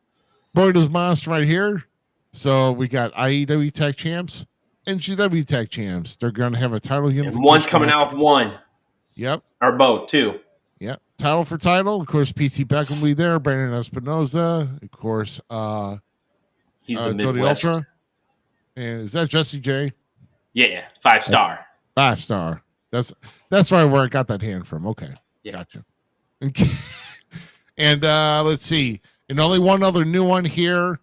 Boy, does monster right here. So we got IEW Tag Champs and GW Tag Champs. They're going to have a title unification. And one's coming out with one. Yep. Or both, too. Yep. Title for title. Of course, PT Beckham will be there. Brandon Espinoza. Of course, he's the Midwest. Ultra. And is that Jesse J? Yeah, 5-star. 5-star. That's right where I got that hand from. Okay. Yeah. Gotcha. Okay. And let's see. And only one other new one here.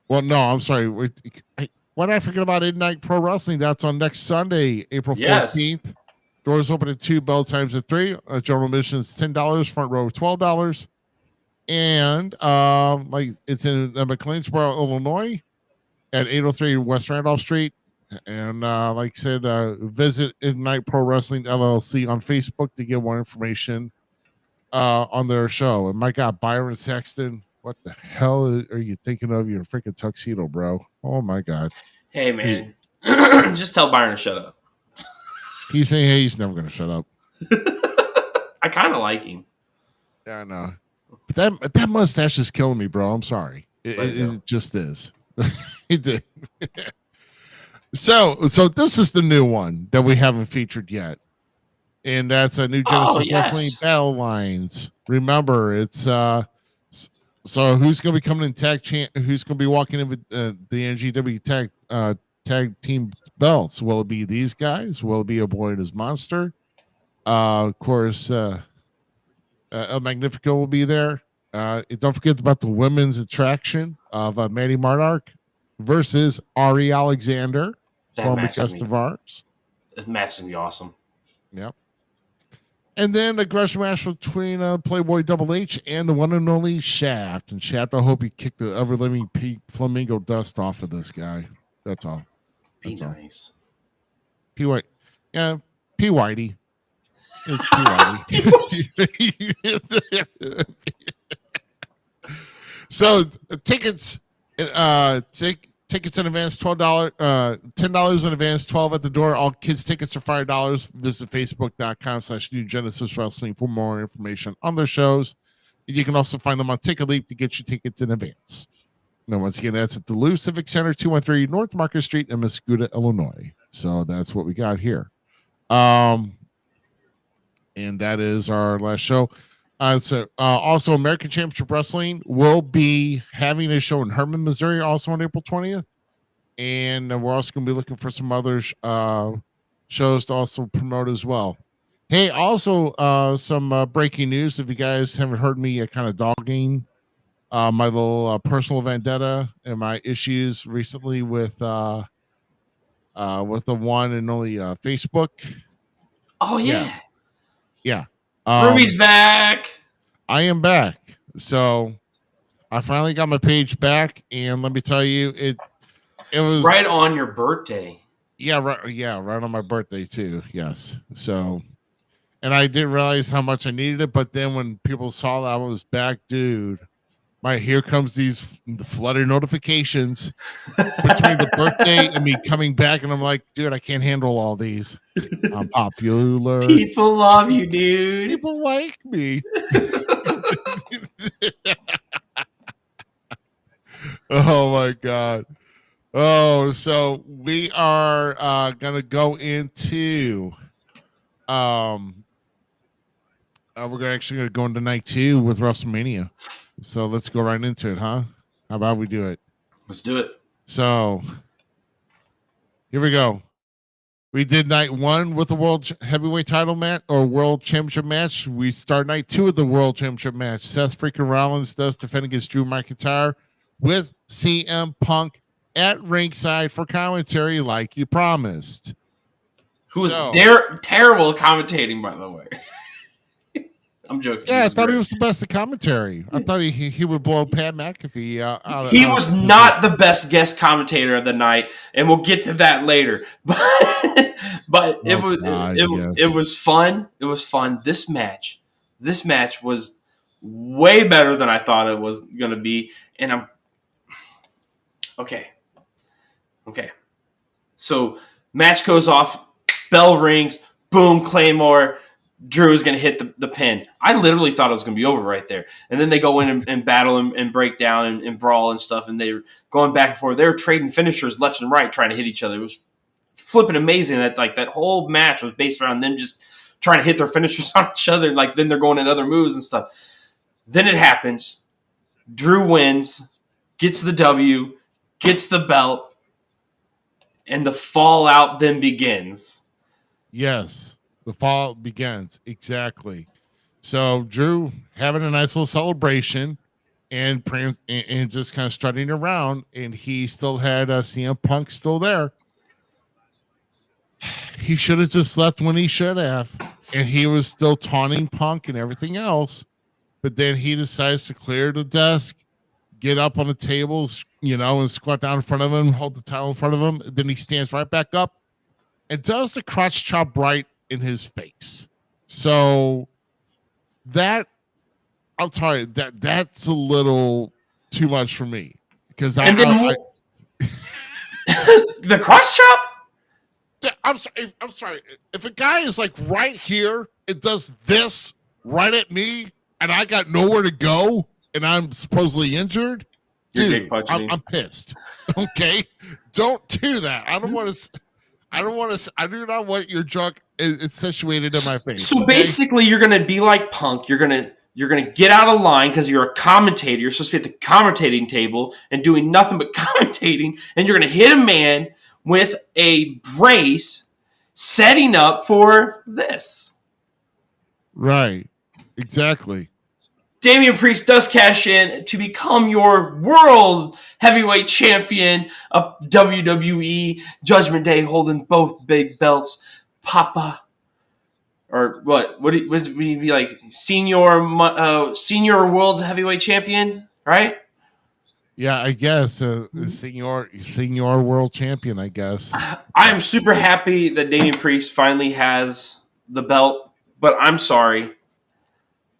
Well, no, I'm sorry. What did I forget about Ignite Pro Wrestling? That's on next Sunday, April 14th. Doors open at 2, bell times at 3. General admission is $10, front row $12. And it's in McLeansboro, Illinois at 803 West Randolph Street. And like I said, visit Ignite Pro Wrestling LLC on Facebook to get more information on their show. And my God, Byron Sexton, what the hell are you thinking of? Your freaking tuxedo, bro. Oh my God. Hey man, just tell Byron to shut up. He's saying, hey, he's never going to shut up. I kind of like him. Yeah, I know. But that mustache is killing me, bro. I'm sorry. It just is. It did. So this is the new one that we haven't featured yet. And that's a new Genesis Wrestling Battle Lines. Remember, it's so who's going to be coming in who's going to be walking in with the NGW tag team belts? Will it be these guys? Will it be a boy and his monster? Of course, El Magnifico will be there. Don't forget about the women's attraction of Maddie Mardark versus Ari Alexander, former guest of ours. This match is going to be awesome. Yep. And then a grudge match between Playboy Double H and the one and only Shaft. And Shaft, I hope he kicked the ever living flamingo dust off of this guy. That's all. Be nice. P White, yeah, P Whitey. It's P Whitey. So tickets, tickets in advance, $12, $10 in advance, 12 at the door. All kids tickets are $5. Visit facebook.com/New Genesis Wrestling for more information on their shows. You can also find them on Ticket Leap to get your tickets in advance. Now, once again, that's at the Lou Civic Center, 213 North Market Street in Muscoda, Illinois. So that's what we got here. And that is our last show. Also, American Championship Wrestling will be having a show in Herman, Missouri, also on April 20th. And we're also going to be looking for some other shows to also promote as well. Hey, also some breaking news. If you guys haven't heard me kind of dogging my little personal vendetta and my issues recently with the one and only Facebook. Oh, yeah. Yeah. Ruby's back. I am back. So I finally got my page back, and let me tell you, it was right on your birthday. Yeah, right on my birthday too. Yes. So, and I didn't realize how much I needed it, but then when people saw that I was back, dude, here comes these flooded notifications between the birthday and me coming back, and I'm like, dude, I can't handle all these. I'm popular. People love you, dude. People like me. Oh my god. Oh, so we are gonna go into we're actually gonna go into night 2 with WrestleMania. So let's go right into it, huh? How about we do it? Let's do it. So here we go. We did night 1 with the World Heavyweight title match or World Championship match. We start night 2 with the World Championship match. Seth freaking Rollins does defend against Drew McIntyre with CM Punk at ringside for commentary like you promised. Who was there terrible commentating, by the way. I'm joking. Yeah, I thought he was the best at commentary. I thought he would blow Pat McAfee out. He was not the best guest commentator of the night, and we'll get to that later. But it was fun. It was fun. This match was way better than I thought it was going to be, and I'm okay. So match goes off, bell rings, boom, Claymore. Drew is going to hit the pin. I literally thought it was going to be over right there. And then they go in and battle and break down and brawl and stuff. And they were going back and forth. They were trading finishers left and right, trying to hit each other. It was flipping amazing that that whole match was based around them just trying to hit their finishers on each other. Like then they're going in other moves and stuff. Then it happens. Drew wins, gets the W, gets the belt, and the fallout then begins. Yes. The fall begins. Exactly. So Drew having a nice little celebration and just kind of strutting around, and he still had CM Punk still there. He should have just left when he should have, and he was still taunting Punk and everything else. But then he decides to clear the desk, get up on the tables, and squat down in front of him, hold the towel in front of him. Then he stands right back up and does the crotch chop right in his face. So that, I'll tell you, that's a little too much for me because the cross chop. I'm sorry. If a guy is like right here and does this right at me, and I got nowhere to go, and I'm supposedly injured, dude, I'm pissed. Okay, don't do that. I do not want your junk is situated in my face. So basically, you're going to be like Punk. You're going to get out of line because you're a commentator. You're supposed to be at the commentating table and doing nothing but commentating, and you're going to hit a man with a brace, setting up for this. Right. Exactly. Damian Priest does cash in to become your world heavyweight champion of WWE Judgment Day, holding both big belts. Papa or what? Would he be like senior world's heavyweight champion, right? Yeah, I guess senior world champion. I guess. I am super happy that Damian Priest finally has the belt, but I'm sorry.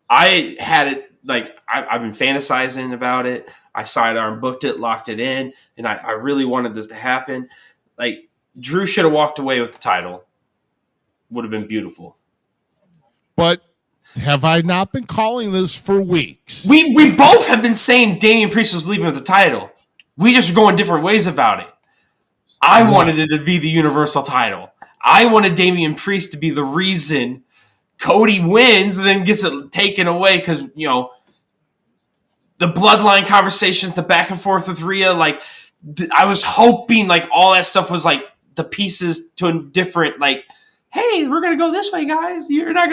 I had it like I've been fantasizing about it. I sidearm booked it, locked it in, and I really wanted this to happen. Like Drew should have walked away with the title. Would have been beautiful. But have I not been calling this for weeks? We both have been saying Damian Priest was leaving with the title. We just were going different ways about it. I wanted it to be the Universal title. I wanted Damian Priest to be the reason Cody wins and then gets it taken away because, you know, the bloodline conversations, the back and forth with Rhea, like, I was hoping, like, all that stuff was, like, the pieces to a different, like, hey, we're going to go this way, guys. You're not,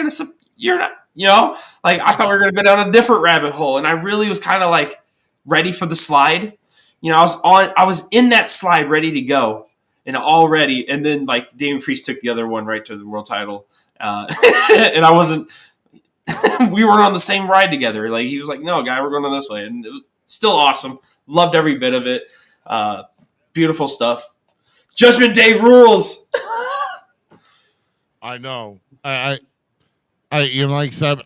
you know? Like, I thought we were going to go down a different rabbit hole, and I really was kind of, like, ready for the slide. You know, I was in that slide ready to go, and all ready, and then, like, Damian Priest took the other one right to the world title. And I wasn't, we weren't on the same ride together. Like, he was like, no, guy, we're going this way. And it was still awesome. Loved every bit of it. Beautiful stuff. Judgment Day rules. I know. I you know, like I said,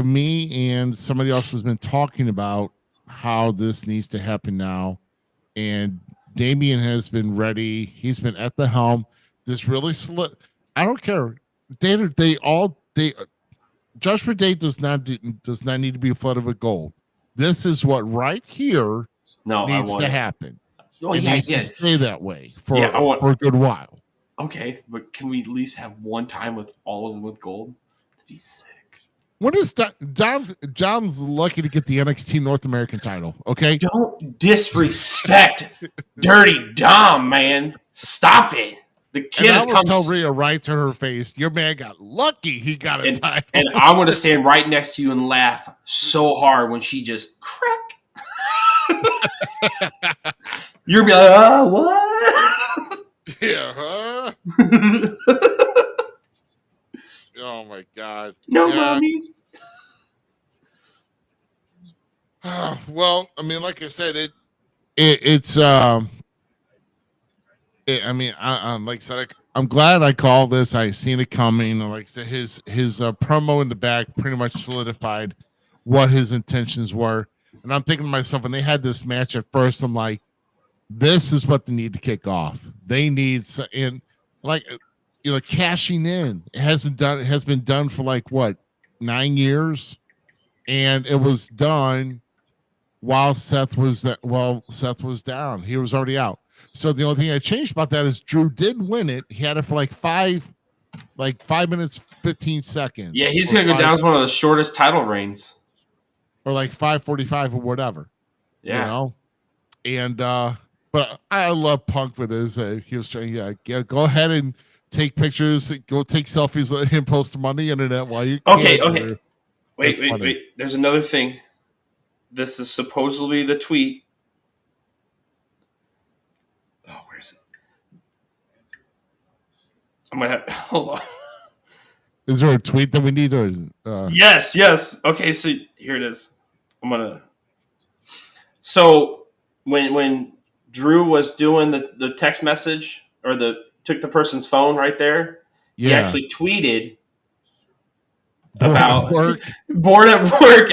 me and somebody else has been talking about how this needs to happen now. And Damian has been ready. He's been at the helm. This really I don't care. Judgment Day does not need to be flooded with gold. This is what right here needs to happen. Oh, it needs to stay that way for a good while. Okay, but can we at least have one time with all of them with gold? That'd be sick. What is John's lucky to get the NXT North American title? Okay, don't disrespect Dirty Dom, man. Stop it. The kid has come. Tell Rhea right to her face, your man got lucky. He got a title. And I'm going to stand right next to you and laugh so hard when she just crack. You're going to be like, what? Yeah, huh? Oh, my God. No, mommy. Well, I mean, like I said, it's like I said, I'm glad I called this. I seen it coming. Like I said, his promo in the back pretty much solidified what his intentions were. And I'm thinking to myself, when they had this match at first, I'm like, this is what they need to kick off. They need cashing in. It has been done for like what, 9 years, and it was done while Seth was down. He was already out. So the only thing I changed about that is Drew did win it. He had it for like 5 minutes, 15 seconds. Yeah, he's going to go down as one of the shortest title reigns. Or like 5:45 or whatever. Yeah. You know? And, but I love Punk with his, he was trying, go ahead and take pictures, go take selfies, let him post them on the internet while you Okay. Wait. There's another thing. This is supposedly the tweet. Oh, where is it? I'm going to have... Hold on. Is there a tweet that we need? Yes. Okay, so here it is. I'm going to... So, when Drew was doing the text message, or took the person's phone right there, he actually tweeted about... Bored at work.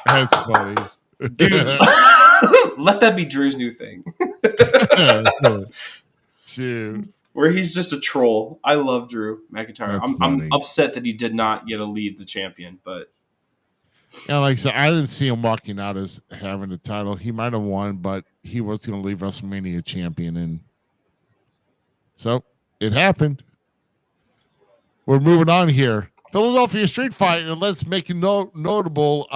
That's funny. Dude, let that be Drew's new thing. Shoot. Where he's just a troll. I love Drew McIntyre. I'm upset that he did not get to lead the champion, but yeah, like I said, I didn't see him walking out as having the title. He might have won, but he was going to leave WrestleMania champion, and so it happened. We're moving on here. Philadelphia Street Fight, and let's make it notable.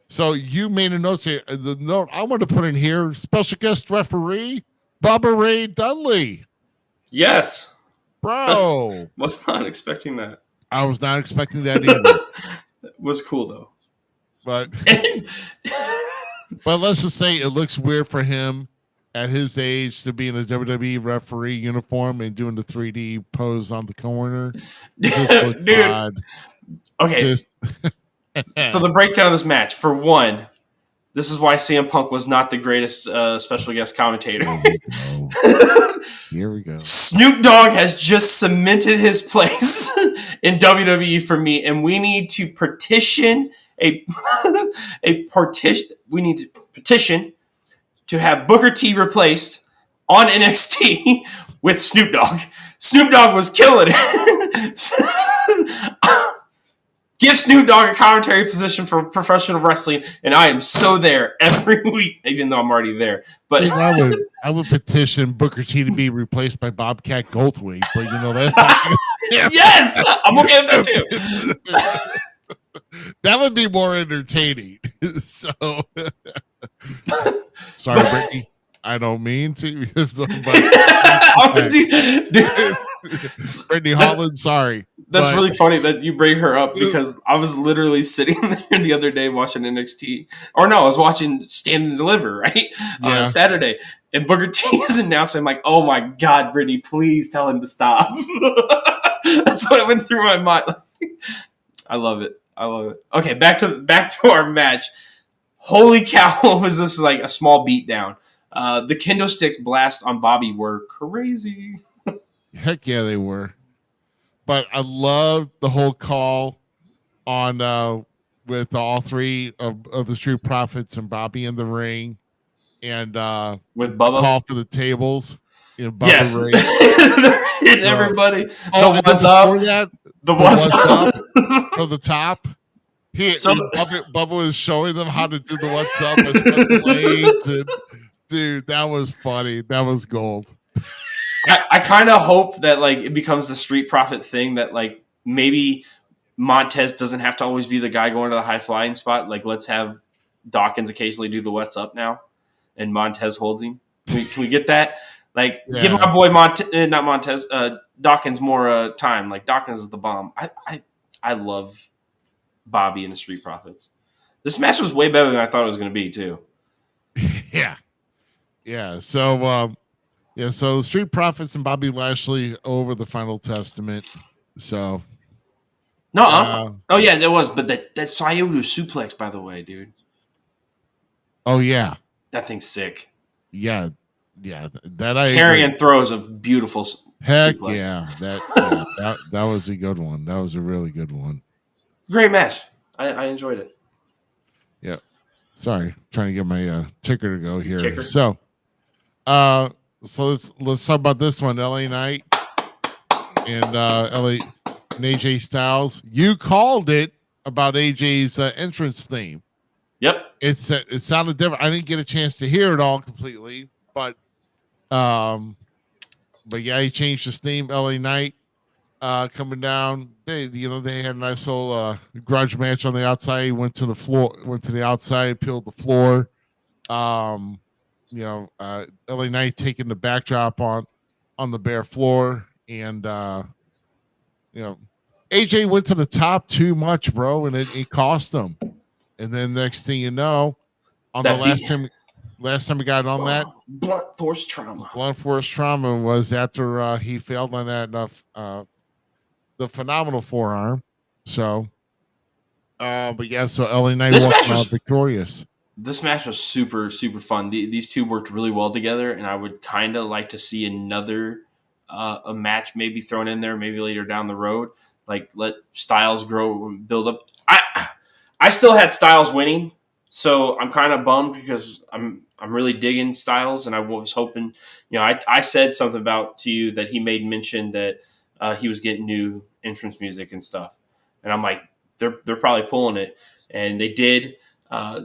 So you made a note here. The note I want to put in here: special guest referee Bubba Ray Dudley. Yes, bro. Was not expecting that. I was not expecting that either. It was cool though. But let's just say it looks weird for him. at his age to be in a WWE referee uniform and doing the 3D pose on the corner. It just looked Dude. odd. Okay. Just So the breakdown of this match, for one, this is why CM Punk was not the greatest special guest commentator. Here we go. Snoop Dogg has just cemented his place in WWE for me, and we need to petition we need to petition to have Booker T replaced on NXT with Snoop Dogg. Snoop Dogg was killing it. Give Snoop Dogg a commentary position for professional wrestling, and I am so there every week, even though I'm already there. But I would petition Booker T to be replaced by Bobcat Goldthwait, but that's not. Yes, I'm okay with that too. That would be more entertaining. So, sorry, Brittany. I don't mean to. Brittany Holland, sorry. That's really funny that you bring her up because I was literally sitting there the other day watching NXT. Or no, I was watching Stand and Deliver, right? On Saturday. And Booker T is announcing, I'm like, oh my God, Brittany, please tell him to stop. That's what went through my mind. I love it. Okay, back to our match. Holy cow, was this like a small beatdown. The kendo sticks blast on Bobby were crazy. Heck yeah, they were. But I loved the whole call on with all three of the Street Profits and Bobby in the ring, and with Bubba call for the tables. Bubba yes, and everybody. The what's up from the top. Bubba was showing them how to do the what's up as blades, and dude, that was funny. That was gold. I kind of hope that like it becomes the Street Profit thing that like maybe Montez doesn't have to always be the guy going to the high flying spot. Like let's have Dawkins occasionally do the what's up now, and Montez holds him. Can we get that? Like give my boy Dawkins more time. Like Dawkins is the bomb. I love Bobby and the Street Profits. This match was way better than I thought it was going to be too. Yeah. So. So Street Profits and Bobby Lashley over the Final Testament. So, there was, but that Scioto suplex, by the way, dude. Oh yeah, that thing's sick. Yeah. That carrying throws of beautiful. Heck suplex. Yeah, that was a good one. That was a really good one. Great match. I enjoyed it. Yeah. Sorry, trying to get my ticker to go here. Ticker. So, let's talk about this one. LA Knight and AJ Styles. You called it about AJ's entrance theme. Yep. It sounded different. I didn't get a chance to hear it all completely, but yeah, he changed his theme. LA Knight coming down. They had a nice little grudge match on the outside. He went to the outside, peeled the floor. LA Knight taking the backdrop on the bare floor, and AJ went to the top too much, bro, and it cost him. And then next thing you know, on the last time he got on that blunt force trauma. Blunt force trauma was after he failed on that the phenomenal forearm. So, but yeah, so LA Knight walked out victorious. This match was super, super fun. These two worked really well together, and I would kind of like to see another a match maybe thrown in there, maybe later down the road. Like let Styles grow and build up. I still had Styles winning, so I'm kind of bummed because I'm really digging Styles, and I was hoping. I said something to you that he made mention that he was getting new entrance music and stuff, and I'm like, they're probably pulling it, and they did.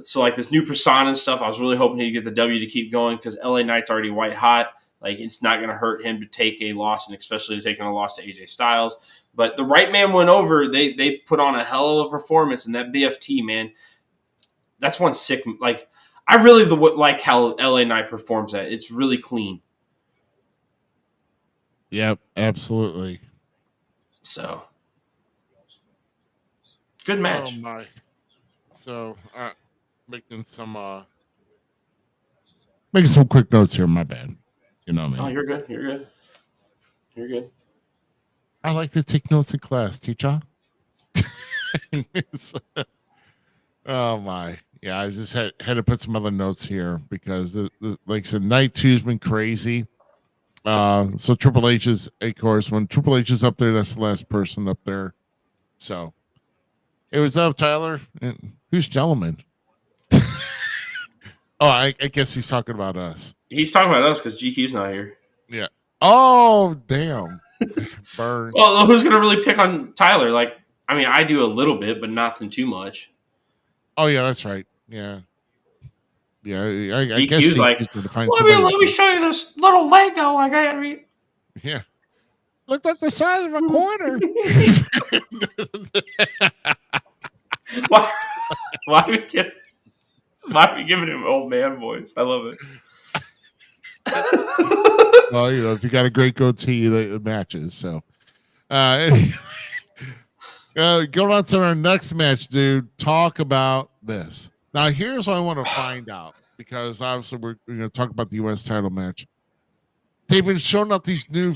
So like this new persona and stuff, I was really hoping he'd get the W to keep going because LA Knight's already white hot. Like it's not going to hurt him to take a loss, and especially taking a loss to AJ Styles. But the right man went over. They put on a hell of a performance, and that BFT, man, that's one sick. Like I really like how LA Knight performs that. It's really clean. Yep, absolutely. So good match. Oh my. So, making some making some quick notes here. My bad. You know, man. Oh, you're good. You're good. You're good. I like to take notes in class, teacher. Oh my, yeah. I just had to put some other notes here because, like I said, night two's been crazy. So Triple H is, of course, when Triple H is up there, that's the last person up there. So it was up, Tyler. And who's gentleman? Oh, I guess he's talking about us. He's talking about us because GQ's not here. Yeah. Oh, damn. Burn. Well, who's gonna really pick on Tyler? Like, I mean, I do a little bit, but nothing too much. Oh yeah, that's right. Yeah. Yeah, I GQ's guess like, let me show you this little Lego I got. Yeah. Looked like the size of a quarter. Why are we giving him old man voice? I love it. Well, if you got a great goatee, it matches. So, anyway, going on to our next match, dude. Talk about this. Now, here's what I want to find out because obviously we're going to talk about the U.S. title match. They've been showing up these new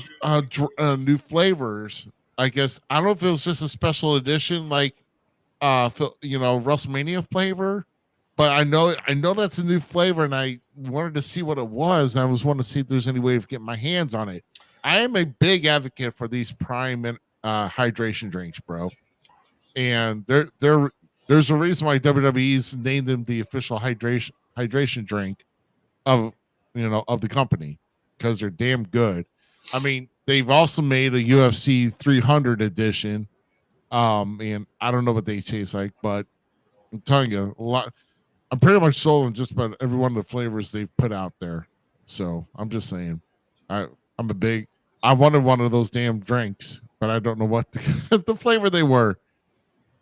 flavors. I guess I don't know if it was just a special edition, like WrestleMania flavor, but I know that's a new flavor, and I wanted to see what it was. And I was wanting to see if there's any way of getting my hands on it. I am a big advocate for these Prime hydration drinks, bro. And there's a reason why WWE's named them the official hydration drink of the company because they're damn good. I mean, they've also made a UFC 300 edition. And I don't know what they taste like, but I'm telling you, a lot. I'm pretty much sold on just about every one of the flavors they've put out there. So I'm just saying, I wanted one of those damn drinks, but I don't know what the flavor they were.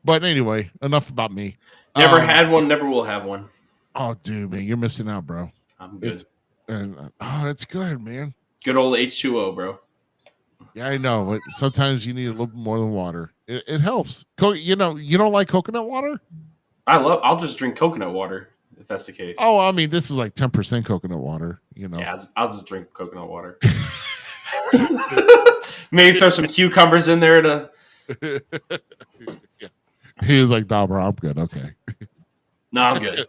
But anyway, enough about me. Never had one, never will have one. Oh, dude, man, you're missing out, bro. I'm good. It's good, man. Good old H2O, bro. Yeah, I know. But sometimes you need a little bit more than water. It helps. You don't like coconut water? I'll just drink coconut water if that's the case. Oh, I mean, this is like 10% coconut water. Yeah, I'll just drink coconut water. Maybe throw some cucumbers in there to. Yeah. He was like, "Nah, bro, I'm good. Okay." No, I'm good.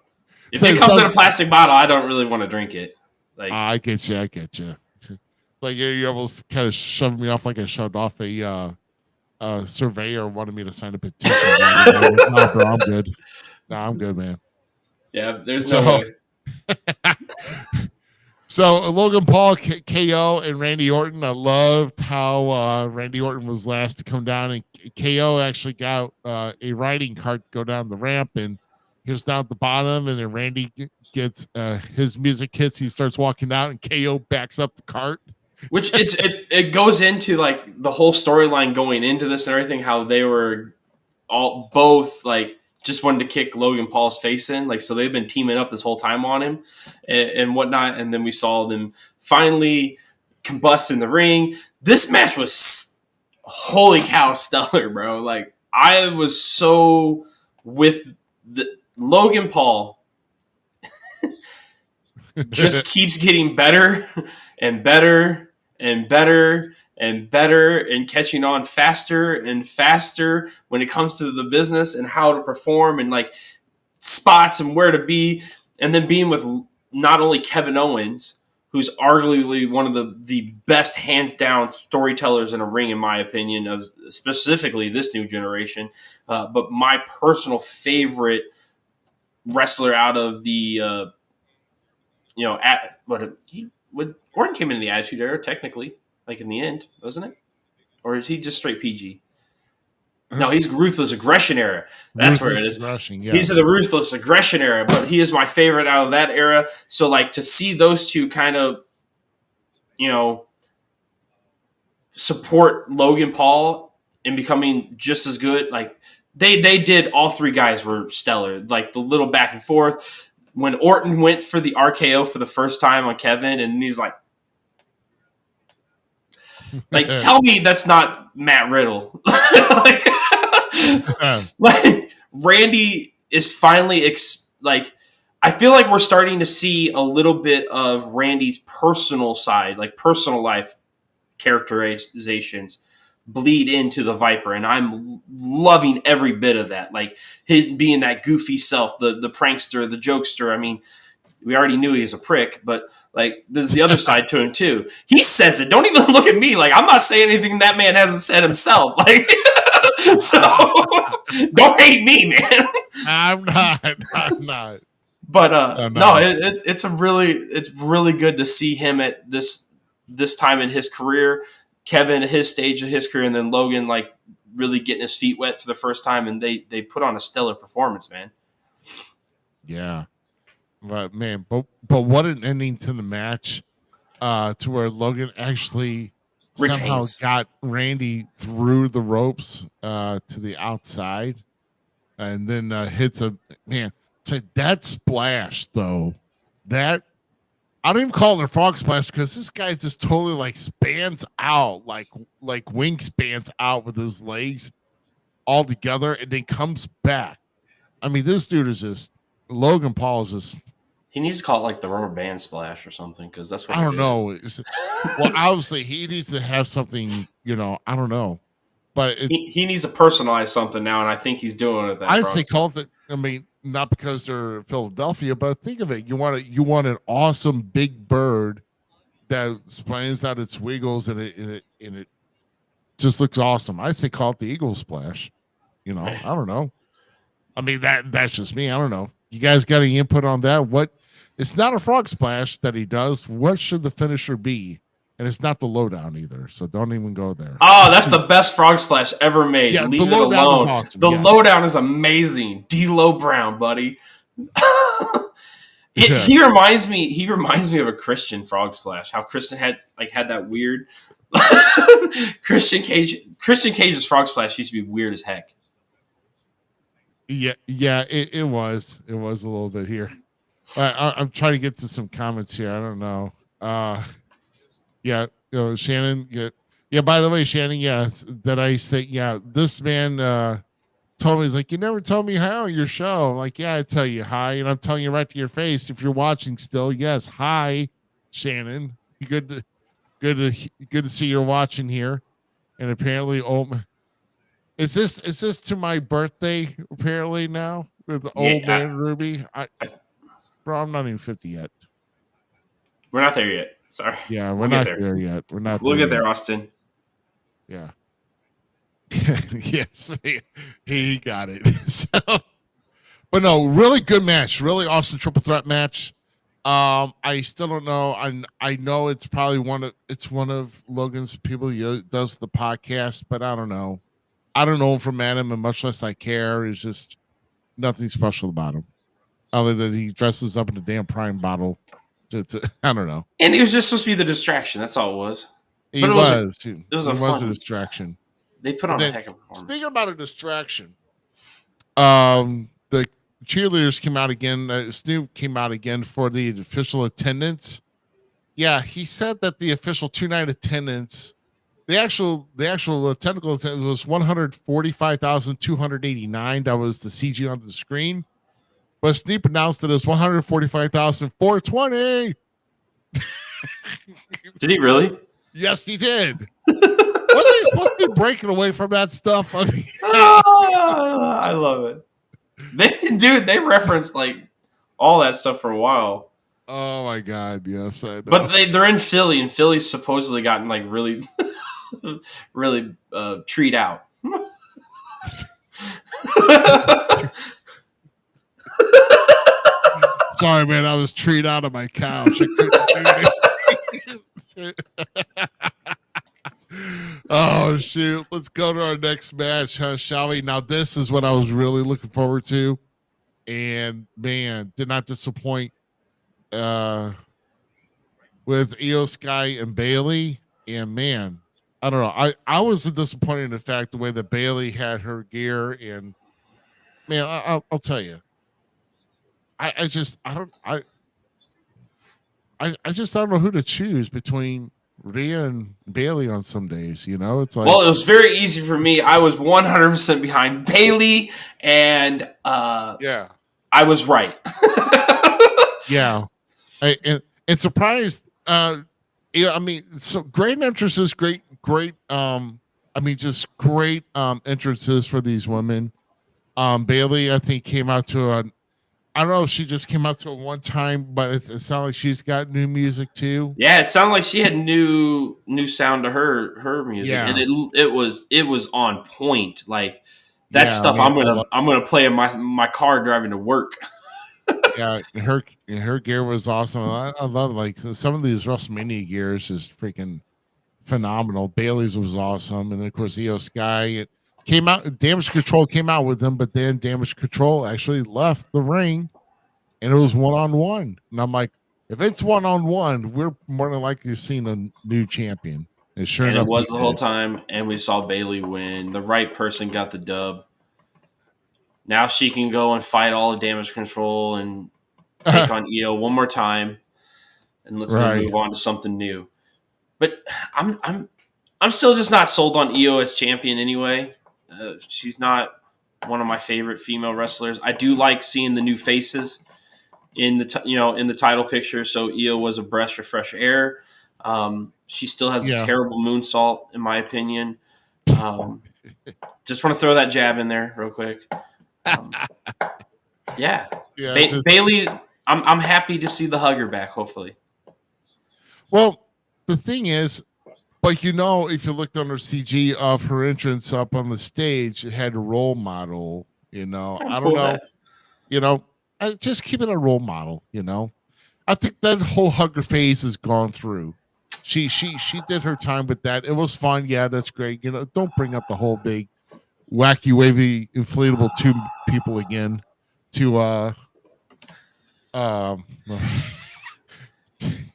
If it comes in a plastic bottle, I don't really want to drink it. Like I get you. Like you almost kind of shoved me off like I shoved off a surveyor wanted me to sign a petition. Nah, bro, I'm good. Nah, I'm good, man. Yeah, there's no way. So Logan Paul, KO, and Randy Orton. I loved how Randy Orton was last to come down, and KO actually got a riding cart to go down the ramp, and he was down at the bottom, and then Randy gets his music hits. He starts walking out, and KO backs up the cart. Which it goes into like the whole storyline going into this and everything, how they were both like just wanted to kick Logan Paul's face in. Like, so they've been teaming up this whole time on him and whatnot. And then we saw them finally combust in the ring. This match was holy cow stellar, bro. Like, I was so with the Logan Paul just keeps getting better and better and better and better and catching on faster and faster when it comes to the business and how to perform and like spots and where to be. And then being with not only Kevin Owens, who's arguably one of the best hands down storytellers in a ring, in my opinion, of specifically this new generation, but my personal favorite wrestler out of the, Orton came in the Attitude Era, technically, like in the end, wasn't it? Or is he just straight PG? No, he's Ruthless Aggression Era. That's where it is. Yes. He's in the Ruthless Aggression Era, but he is my favorite out of that era. So, like, to see those two kind of, support Logan Paul in becoming just as good, like, they did, all three guys were stellar. Like, the little back and forth. When Orton went for the RKO for the first time on Kevin, and he's like, tell me that's not Matt Riddle. like Randy is finally I feel like we're starting to see a little bit of Randy's personal side, like personal life characterizations bleed into the Viper, and I'm loving every bit of that. Like him being that goofy self, the prankster, the jokester. I mean, we already knew he was a prick, but like there's the other side to him too. He says it. Don't even look at me like I'm not saying anything that man hasn't said himself. Like so don't hate me, man. I'm not. I'm not. But no, it's really good to see him at this time in his career. Kevin at his stage of his career, and then Logan like really getting his feet wet for the first time, and they put on a stellar performance, man. Yeah, but man, but what an ending to the match, to where Logan actually somehow got Randy through the ropes to the outside, and then hits a man. So that splash though, that I don't even call it a frog splash because this guy just totally like spans out, like wing spans out with his legs all together, and then comes back. I mean, this dude is just Logan Paul is just. He needs to call it like the rubber band splash or something because that's what I don't know. Well, obviously he needs to have something. I don't know, but he needs to personalize something now, and I think he's doing it. I say call it. I mean, not because they're Philadelphia, but think of it. You want an awesome big bird that spans out its wiggles and it just looks awesome. I say call it the Eagle Splash. I don't know. I mean that's just me. I don't know. You guys got any input on that? What? It's not a frog splash that he does. What should the finisher be? And it's not the lowdown either, so don't even go there. Oh, that's the best frog splash ever made. Yeah, Leave it alone. Awesome. The lowdown is amazing. D'Lo Brown, buddy. He reminds me of a Christian frog splash. How Christian had that weird Christian Cage's frog splash used to be weird as heck. Yeah, it was a little bit here. I'm trying to get to some comments here. I don't know. Yeah, Shannon. Yeah. By the way, Shannon. Yes, that I say. Yeah, this man told me, he's like, you never told me how your show. I'm like, yeah, I tell you hi, and I'm telling you right to your face. If you're watching still, yes, hi, Shannon. Good to see you're watching here. And apparently, is this to my birthday? Apparently now with the old man Ruby. Bro, I'm not even 50 yet. We're not there yet. Sorry. Yeah, we're not there yet. We'll get there, Austin. Yeah. Yes, he got it. So, but no, really good match. Really awesome triple threat match. I still don't know. I know it's probably one of Logan's people who does the podcast, but I don't know. I don't know him from Adam, and much less I care. It's just nothing special about him, other than he dresses up in a damn Prime bottle. I don't know. And it was just supposed to be the distraction. That's all it was. It was a distraction. They put on a heck of a performance. Speaking about a distraction, the cheerleaders came out again. Snoop came out again for the official attendance. Yeah, he said that the official 2-night attendance, the actual technical attendance was 145,289. That was the CG on the screen. But Snoop announced that it was 145,420. Did he really? Yes, he did. Wasn't he supposed to be breaking away from that stuff? I mean, I love it. They referenced like all that stuff for a while. Oh my god, yes, I know. But they're in Philly, and Philly's supposedly gotten like really, really treed out. Sorry, man, I was treed out of my couch. Oh shoot, let's go to our next match, shall we? Now this is what I was really looking forward to, and man, did not disappoint with Io Sky and Bailey. And man, I don't know, I was disappointed in the fact the way that Bailey had her gear, and man, I'll tell you, I just don't know who to choose between Rhea and Bailey on some days. It's like, well, it was very easy for me. I was 100% behind Bailey, and I was right. Yeah, and surprised. Yeah, I mean, so great entrances, great. I mean, just great entrances for these women. Bailey, I think, came out to a. I don't know if she just came out to it one time, but it sounds like she's got new music too. Yeah, it sounded like she had new sound to her music, and Yeah, it was on point. Like that yeah, stuff, man, I love. I'm gonna play in my car driving to work. Yeah, her gear was awesome. I love like some of these WrestleMania gears is freaking phenomenal. Bailey's was awesome, and then of course Io Sky. It came out. Damage Control came out with them, but then Damage Control actually left the ring, and it was 1-on-1. And I'm like, if it's 1-on-1, we're more than likely seeing a new champion. And sure And it enough, we was the whole did. time, and we saw Bailey win. The right person got the dub. Now she can go and fight all the Damage Control and take on Io one more time, and let's go Right. move on to something new. But I'm still just not sold on Io as champion anyway. She's not one of my favorite female wrestlers. I do like seeing the new faces in the in the title picture. So Io was a breath of fresh air. She still has a Yeah. terrible moonsault, in my opinion. Just want to throw that jab in there real quick. Yeah, Yeah. Bailey. I'm happy to see the hugger back. Hopefully. Well, the thing is, like, you know, if you looked on her CG of her entrance up on the stage, it had a role model. You know, I'm I cool don't with know. that. You know, just keep it a role model. You know, I think that whole hugger phase is gone through. She did her time with that. It was fun. Yeah, that's great. You know, don't bring up the whole big wacky wavy inflatable tube people again to um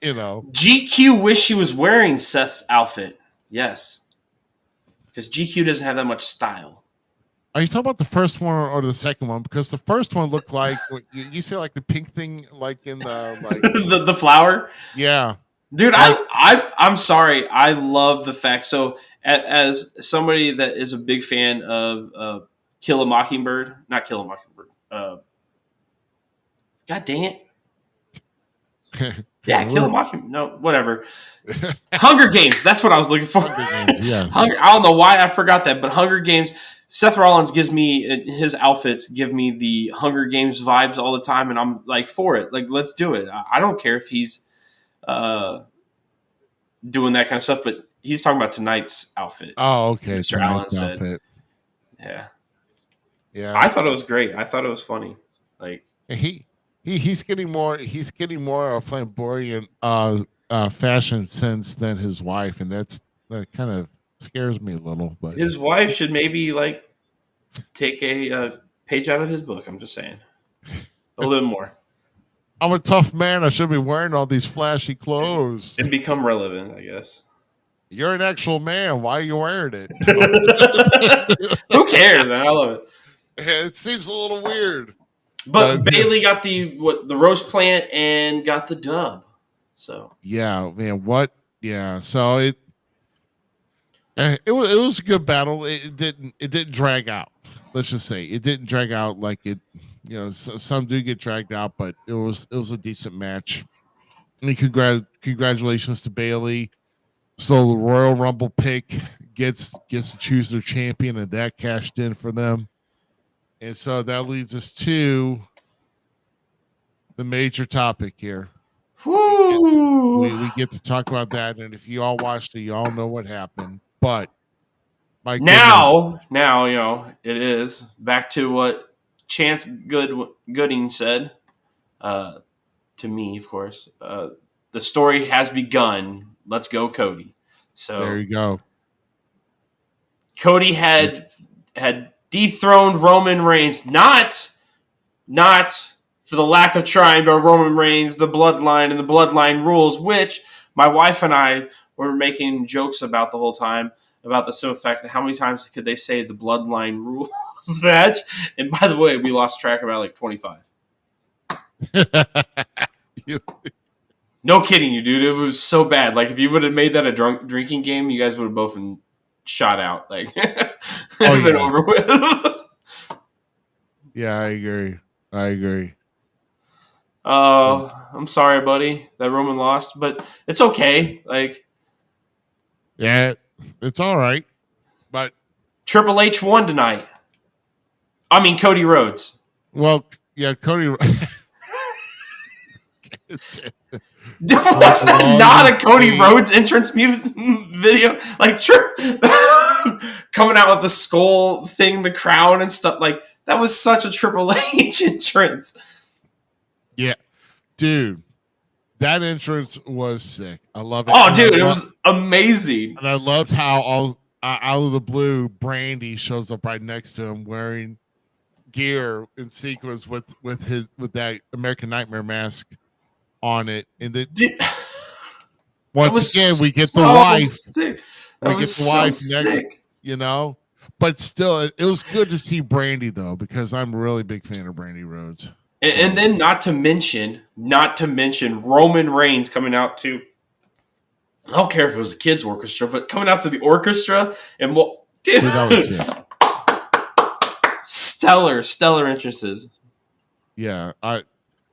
you know. GQ wish she was wearing Seth's outfit. Yes, because GQ doesn't have that much style. Are you talking about the first one or the second one? Because the first one looked like what you say, like the pink thing, like in the like. The flower, Yeah, dude. like I'm sorry. I love the fact. So as somebody that is a big fan of Kill a Mockingbird, not Kill a Mockingbird. God dang it. Yeah, Kill a Mockingbird. No, whatever. Hunger Games. That's what I was looking for. Hunger Games, yes. I don't know why I forgot that, but Hunger Games. Seth Rollins gives me his outfits give me the Hunger Games vibes all the time, and I'm like for it. Like, let's do it. I don't care if he's doing that kind of stuff, but he's talking about tonight's outfit. Oh, okay. Mr. Allen said, "Yeah, yeah." I thought it was great. I thought it was funny. Like he's getting more flamboyant fashion sense than his wife, and that kind of scares me a little. But his wife should maybe like take a page out of his book. I'm just saying a little bit more. I'm a tough man. I should be wearing all these flashy clothes and become relevant, I guess. You're an actual man. Why are you wearing it? Who cares, man? I love it. It seems a little weird. But Bailey got the roast plant and got the dub. So yeah, man. What? Yeah. So it was a good battle. It didn't drag out. Let's just say it didn't drag out like it. You know, some do get dragged out, but it was a decent match. I mean, congratulations to Bailey. So the Royal Rumble pick gets to choose their champion, and that cashed in for them. And so that leads us to the major topic here. We get to talk about that, and if you all watched it, you all know what happened. But now you know it is back to what Chance Gooding said to me, of course. The story has begun. Let's go, Cody. So there you go. Cody had dethroned Roman Reigns, not for the lack of trying, but Roman Reigns, the bloodline and the bloodline rules, which my wife and I were making jokes about the whole time, about the simple fact that how many times could they say the bloodline rules match? And by the way, we lost track about like 25. No kidding you, dude. It was so bad. Like if you would have made that a drinking game, you guys would have both been shot out. Like been over with. Yeah, I agree. I agree. I'm sorry, buddy, that Roman lost, but it's okay. Like, yeah, it's all right. But Triple H won tonight. I mean, Cody Rhodes. well, yeah, Cody. Was that not a Cody Rhodes entrance video? Like, coming out with the skull thing, the crown, and stuff. Like, that was such a Triple H entrance. Yeah, dude, that entrance was sick. I love it. Oh, dude, it was amazing. And I loved how all out of the blue, Brandy shows up right next to him wearing gear in sequence with that American Nightmare mask on it, and then once again we get the wife. Sick. We get the wife next, you know. But still, it was good to see Brandy though, because I'm a really big fan of Brandy Rhodes. And then not to mention Roman Reigns coming out to, I don't care if it was a kids orchestra, but coming out to the orchestra and dude, that was sick. Stellar entrances. Yeah, I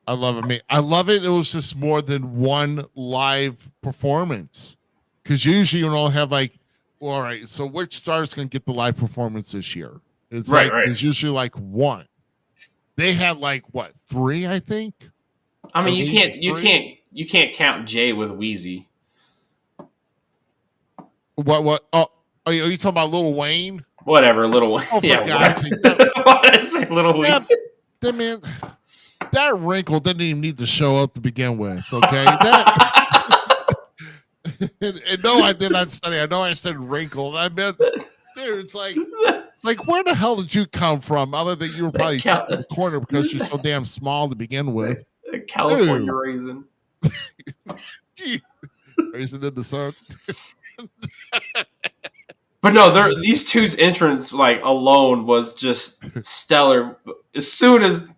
love it. I mean, I love it. It was just more than one live performance, because usually you don't have like, well, all right, so which star's going to get the live performance this year? It's right. It's usually like one. They had like what, 3, I think. I mean, you can't count Jay with Wheezy. What? Oh, are you talking about Lil Wayne? Whatever, Lil Wayne. Oh, yeah, what I say, Lil Wayne. That man, that wrinkle didn't even need to show up to begin with. Okay. And no, I did not study. I know I said wrinkle. I meant, dude, it's like where the hell did you come from? Other than you were probably in the corner because you're so damn small to begin with. California raisin. Raisin in the sun. But no, these two's entrance like alone was just stellar. As soon as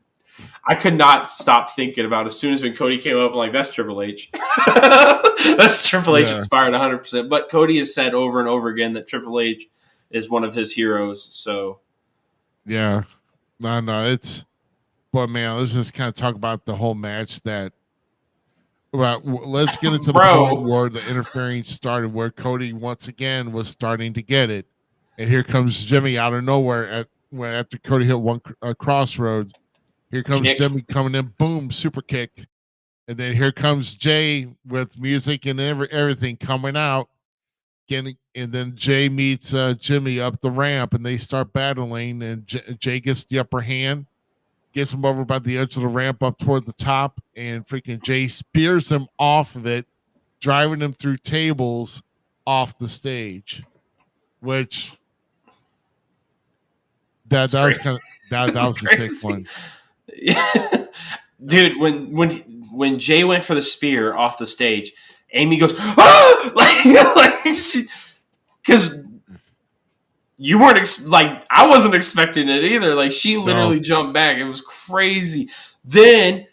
I could not stop thinking about, as soon as when Cody came up, I'm like, that's Triple H. That's Triple H inspired 100%. But Cody has said over and over again that Triple H is one of his heroes. So yeah, no, it's. But man, let's just kind of talk about the whole match. Let's get into the point where the interference started, where Cody once again was starting to get it, and here comes Jimmy out of nowhere after Cody hit one crossroads. Here comes Jimmy coming in, boom, super kick, and then here comes Jay with music and everything coming out, and then Jay meets Jimmy up the ramp, and they start battling, and Jay gets the upper hand. Gets him over by the edge of the ramp up toward the top, and freaking Jay spears him off of it, driving him through tables off the stage. Which that was kind of that was a sick one. Yeah. Dude, when Jay went for the spear off the stage, Amy goes, ah! like because you weren't I wasn't expecting it either. Like, she literally jumped back. It was crazy. Then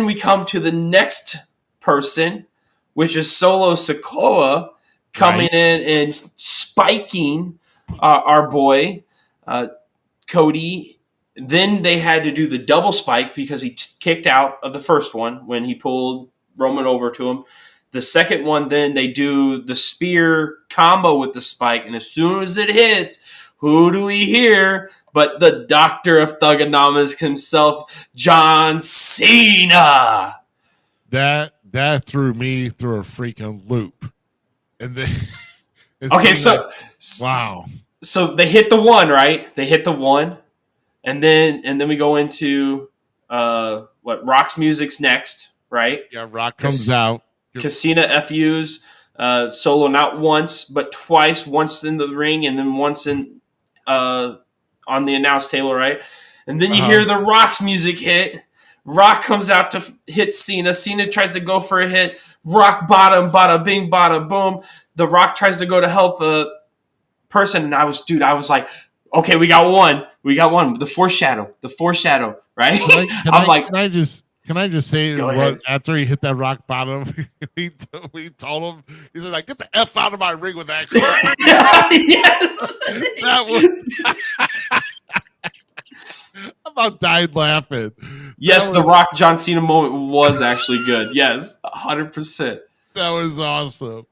we come to the next person, which is Solo Sikoa coming in and spiking our boy Cody. Then they had to do the double spike because he kicked out of the first one when he pulled Roman over to him. The second one, then they do the spear combo with the spike, and as soon as it hits, who do we hear but the Doctor of Thugonomics himself, John Cena? That threw me through a freaking loop. And then okay, so wow. So they hit the one, right? They hit the one, and then we go into what Rock's music's next, right? Yeah, Rock comes out. Cena FUs Solo not once but twice. Once in the ring and then once in on the announce table, right? And then you hear the Rock's music hit. Rock comes out to hit Cena. Cena tries to go for a hit. Rock bottom, bada bing, bada boom. The Rock tries to go to help a person, and I was like, okay, we got one. The foreshadow, right? Can I just say what after he hit that rock bottom, we told him, he said, like, get the F out of my ring with that crap. Yes. That was I'm about died laughing. Yes, the Rock John Cena moment was actually good. Yes, 100%. That was awesome.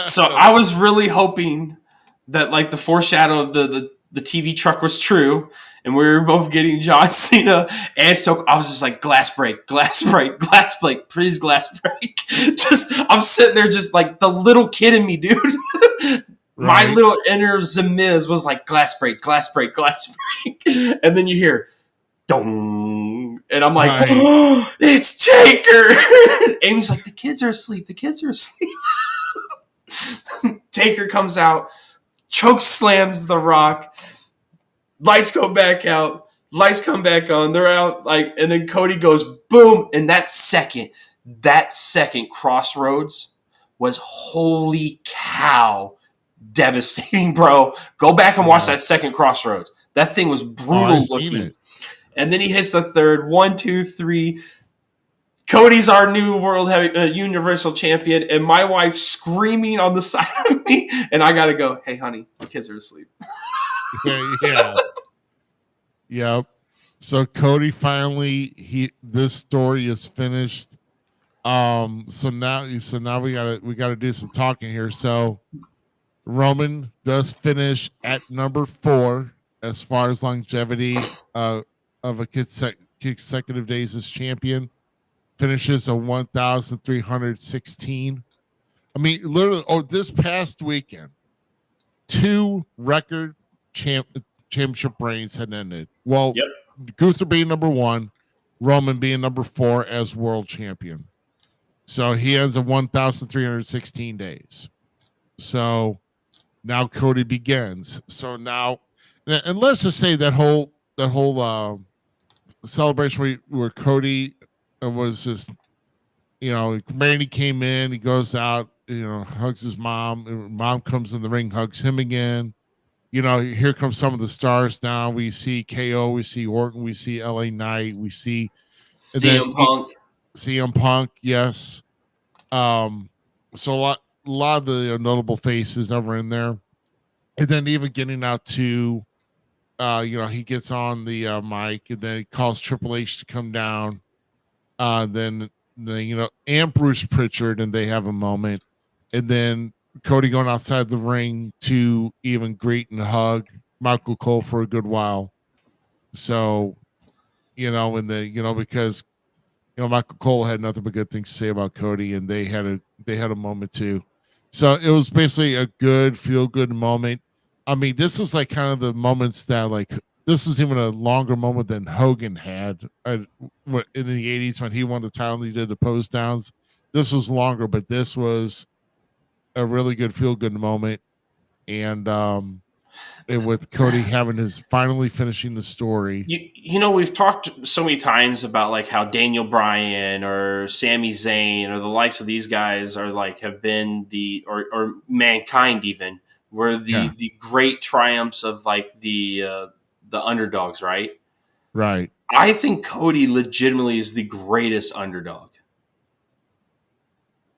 So I was really hoping that like the foreshadow of the TV truck was true, and we were both getting John Cena and Stoke. I was just like, glass break, glass break, glass break, please glass break. Just I'm sitting there just like the little kid in me, dude. My little inner Zmiz was like, glass break, glass break, glass break. And then you hear dong. And I'm like, oh, it's Taker. And he's like, the kids are asleep. The kids are asleep. Taker comes out, choke slams The Rock. Lights go back out. Lights come back on. They're out. Like, and then Cody goes boom. And that second Crossroads was holy cow. Devastating, bro. Go back and watch that second Crossroads. That thing was brutal looking. And then he hits the third. 1, 2, 3. Cody's our new world universal champion, and my wife screaming on the side of me, and I gotta go. Hey, honey, the kids are asleep. Yeah. Yep. So Cody finally this story is finished. So now we gotta do some talking here. So Roman does finish at number 4 as far as longevity of a consecutive days as champion. Finishes a 1,316. I mean, literally, this past weekend, 2 record championship reigns had ended. Well, Gunther being number 1, Roman being number 4 as world champion. So he has a 1,316 days. So now Cody begins. So now, and let's just say that whole celebration where Cody was just, Randy came in, he goes out, hugs his mom. Mom comes in the ring, hugs him again. Here comes some of the stars now. We see KO, we see Orton, we see LA Knight, we see CM Punk. CM Punk, yes. So a lot of the notable faces that were in there. And then even getting out to, he gets on the mic and then he calls Triple H to come down. Then and Bruce Pritchard, and they have a moment. And then Cody going outside the ring to even greet and hug Michael Cole for a good while. So, because Michael Cole had nothing but good things to say about Cody, and they had a moment too. So it was basically a good feel good moment. I mean, this was like kind of the moments that this is even a longer moment than Hogan had in the 80s when he won the title and he did the pose downs. This was longer, but this was a really good feel good moment. And with Cody finally finishing the story. We've talked so many times about like how Daniel Bryan or Sami Zayn or the likes of these guys are like have been or Mankind even were the great triumphs of like the underdogs, right? Right. I think Cody legitimately is the greatest underdog.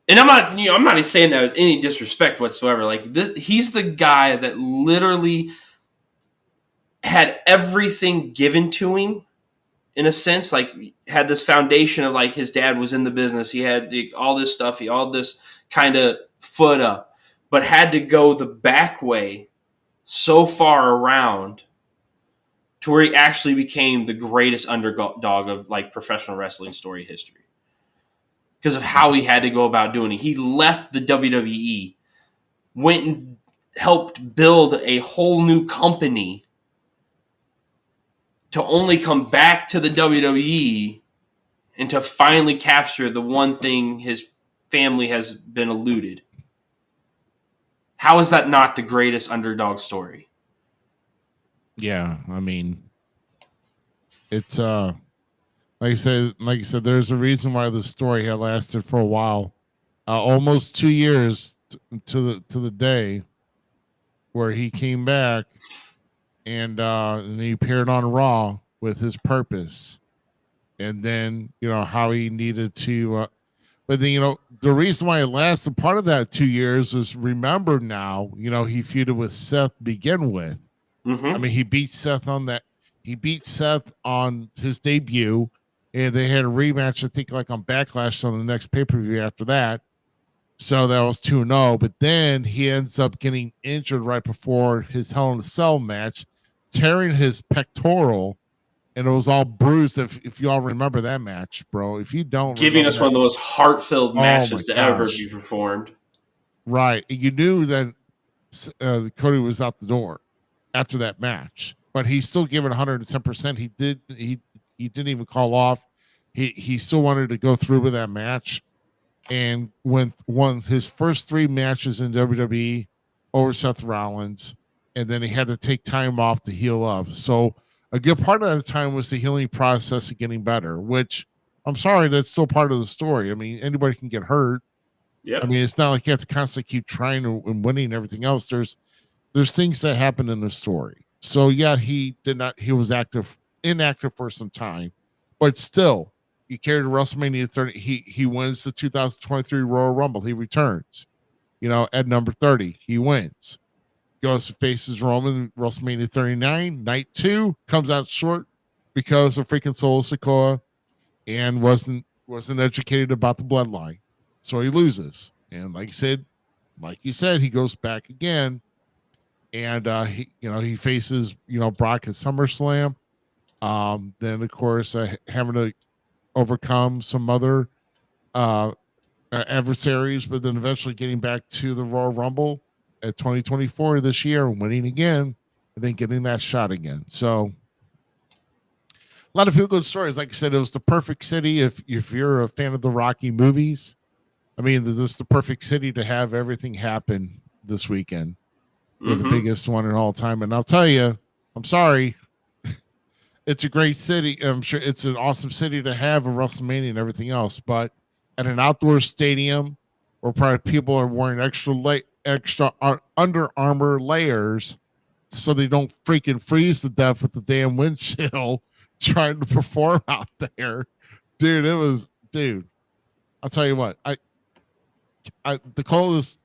And I'm not even saying that with any disrespect whatsoever. Like he's the guy that literally had everything given to him in a sense, like had this foundation of like his dad was in the business. He had all this stuff, all this kind of foot up, but had to go the back way so far around to where he actually became the greatest underdog of like professional wrestling story history. Because of how he had to go about doing it. He left the WWE, went and helped build a whole new company to only come back to the WWE and to finally capture the one thing his family has been eluded. How is that not the greatest underdog story? Yeah, I mean, it's like you said, there's a reason why the story had lasted for a while, almost 2 years to the day where he came back and he appeared on Raw with his purpose, and then how he needed to. But then the reason why it lasted, part of that 2 years is, remember now, he feuded with Seth to begin with. Mm-hmm. I mean, he beat Seth on that. He beat Seth on his debut, and they had a rematch, I think, like on Backlash on the next pay-per-view after that. So that was 2-0. But then he ends up getting injured right before his Hell in a Cell match, tearing his pectoral, and it was all bruised. If y'all remember that match, bro. If you don't, giving us one of the most heart-filled matches to ever be performed. Right. You knew that Cody was out the door after that match, but he still gave it 110%. He didn't even call off. He still wanted to go through with that match, and won his first 3 matches in WWE over Seth Rollins, and then he had to take time off to heal up. So a good part of that time was the healing process of getting better, which I'm sorry, that's still part of the story. I mean, anybody can get hurt. Yep. I mean, it's not like you have to constantly keep trying and winning and everything else. There's things that happen in the story. So yeah, he was inactive for some time, but still, he carried WrestleMania 30. He wins the 2023 Royal Rumble. He returns, at number 30. He wins. Goes to faces Roman WrestleMania 39. Night 2 comes out short because of freaking Solo Sikoa and wasn't educated about the bloodline. So he loses. And like you said, he goes back again. And he faces Brock at SummerSlam. Then of course having to overcome some other adversaries, but then eventually getting back to the Royal Rumble at 2024 this year, winning again, and then getting that shot again. So a lot of feel good stories. Like I said, it was the perfect city if you're a fan of the Rocky movies. I mean, this is the perfect city to have everything happen this weekend. With the biggest one in all time. And I'll tell you, I'm sorry, it's a great city. I'm sure it's an awesome city to have a WrestleMania and everything else, but at an outdoor stadium where probably people are wearing extra Under Armour layers so they don't freaking freeze to death with the damn wind chill trying to perform out there. Dude, I'll tell you what, the coldest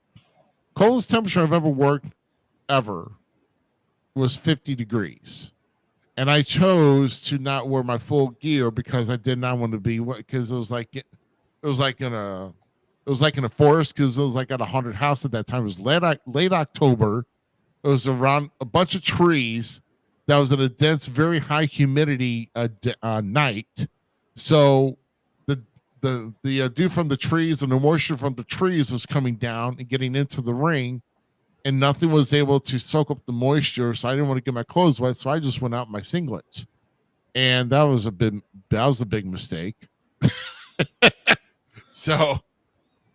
temperature I've ever worked ever was 50 degrees, and I chose to not wear my full gear because I did not want to be wet, because it was like in a forest, because it was like at a haunted house at that time. It was late October. It was around a bunch of trees that was in a dense, very high humidity night. So the dew from the trees and the moisture from the trees was coming down and getting into the ring, and nothing was able to soak up the moisture. So I didn't want to get my clothes wet. So I just went out in my singlets, and that was a big mistake. So,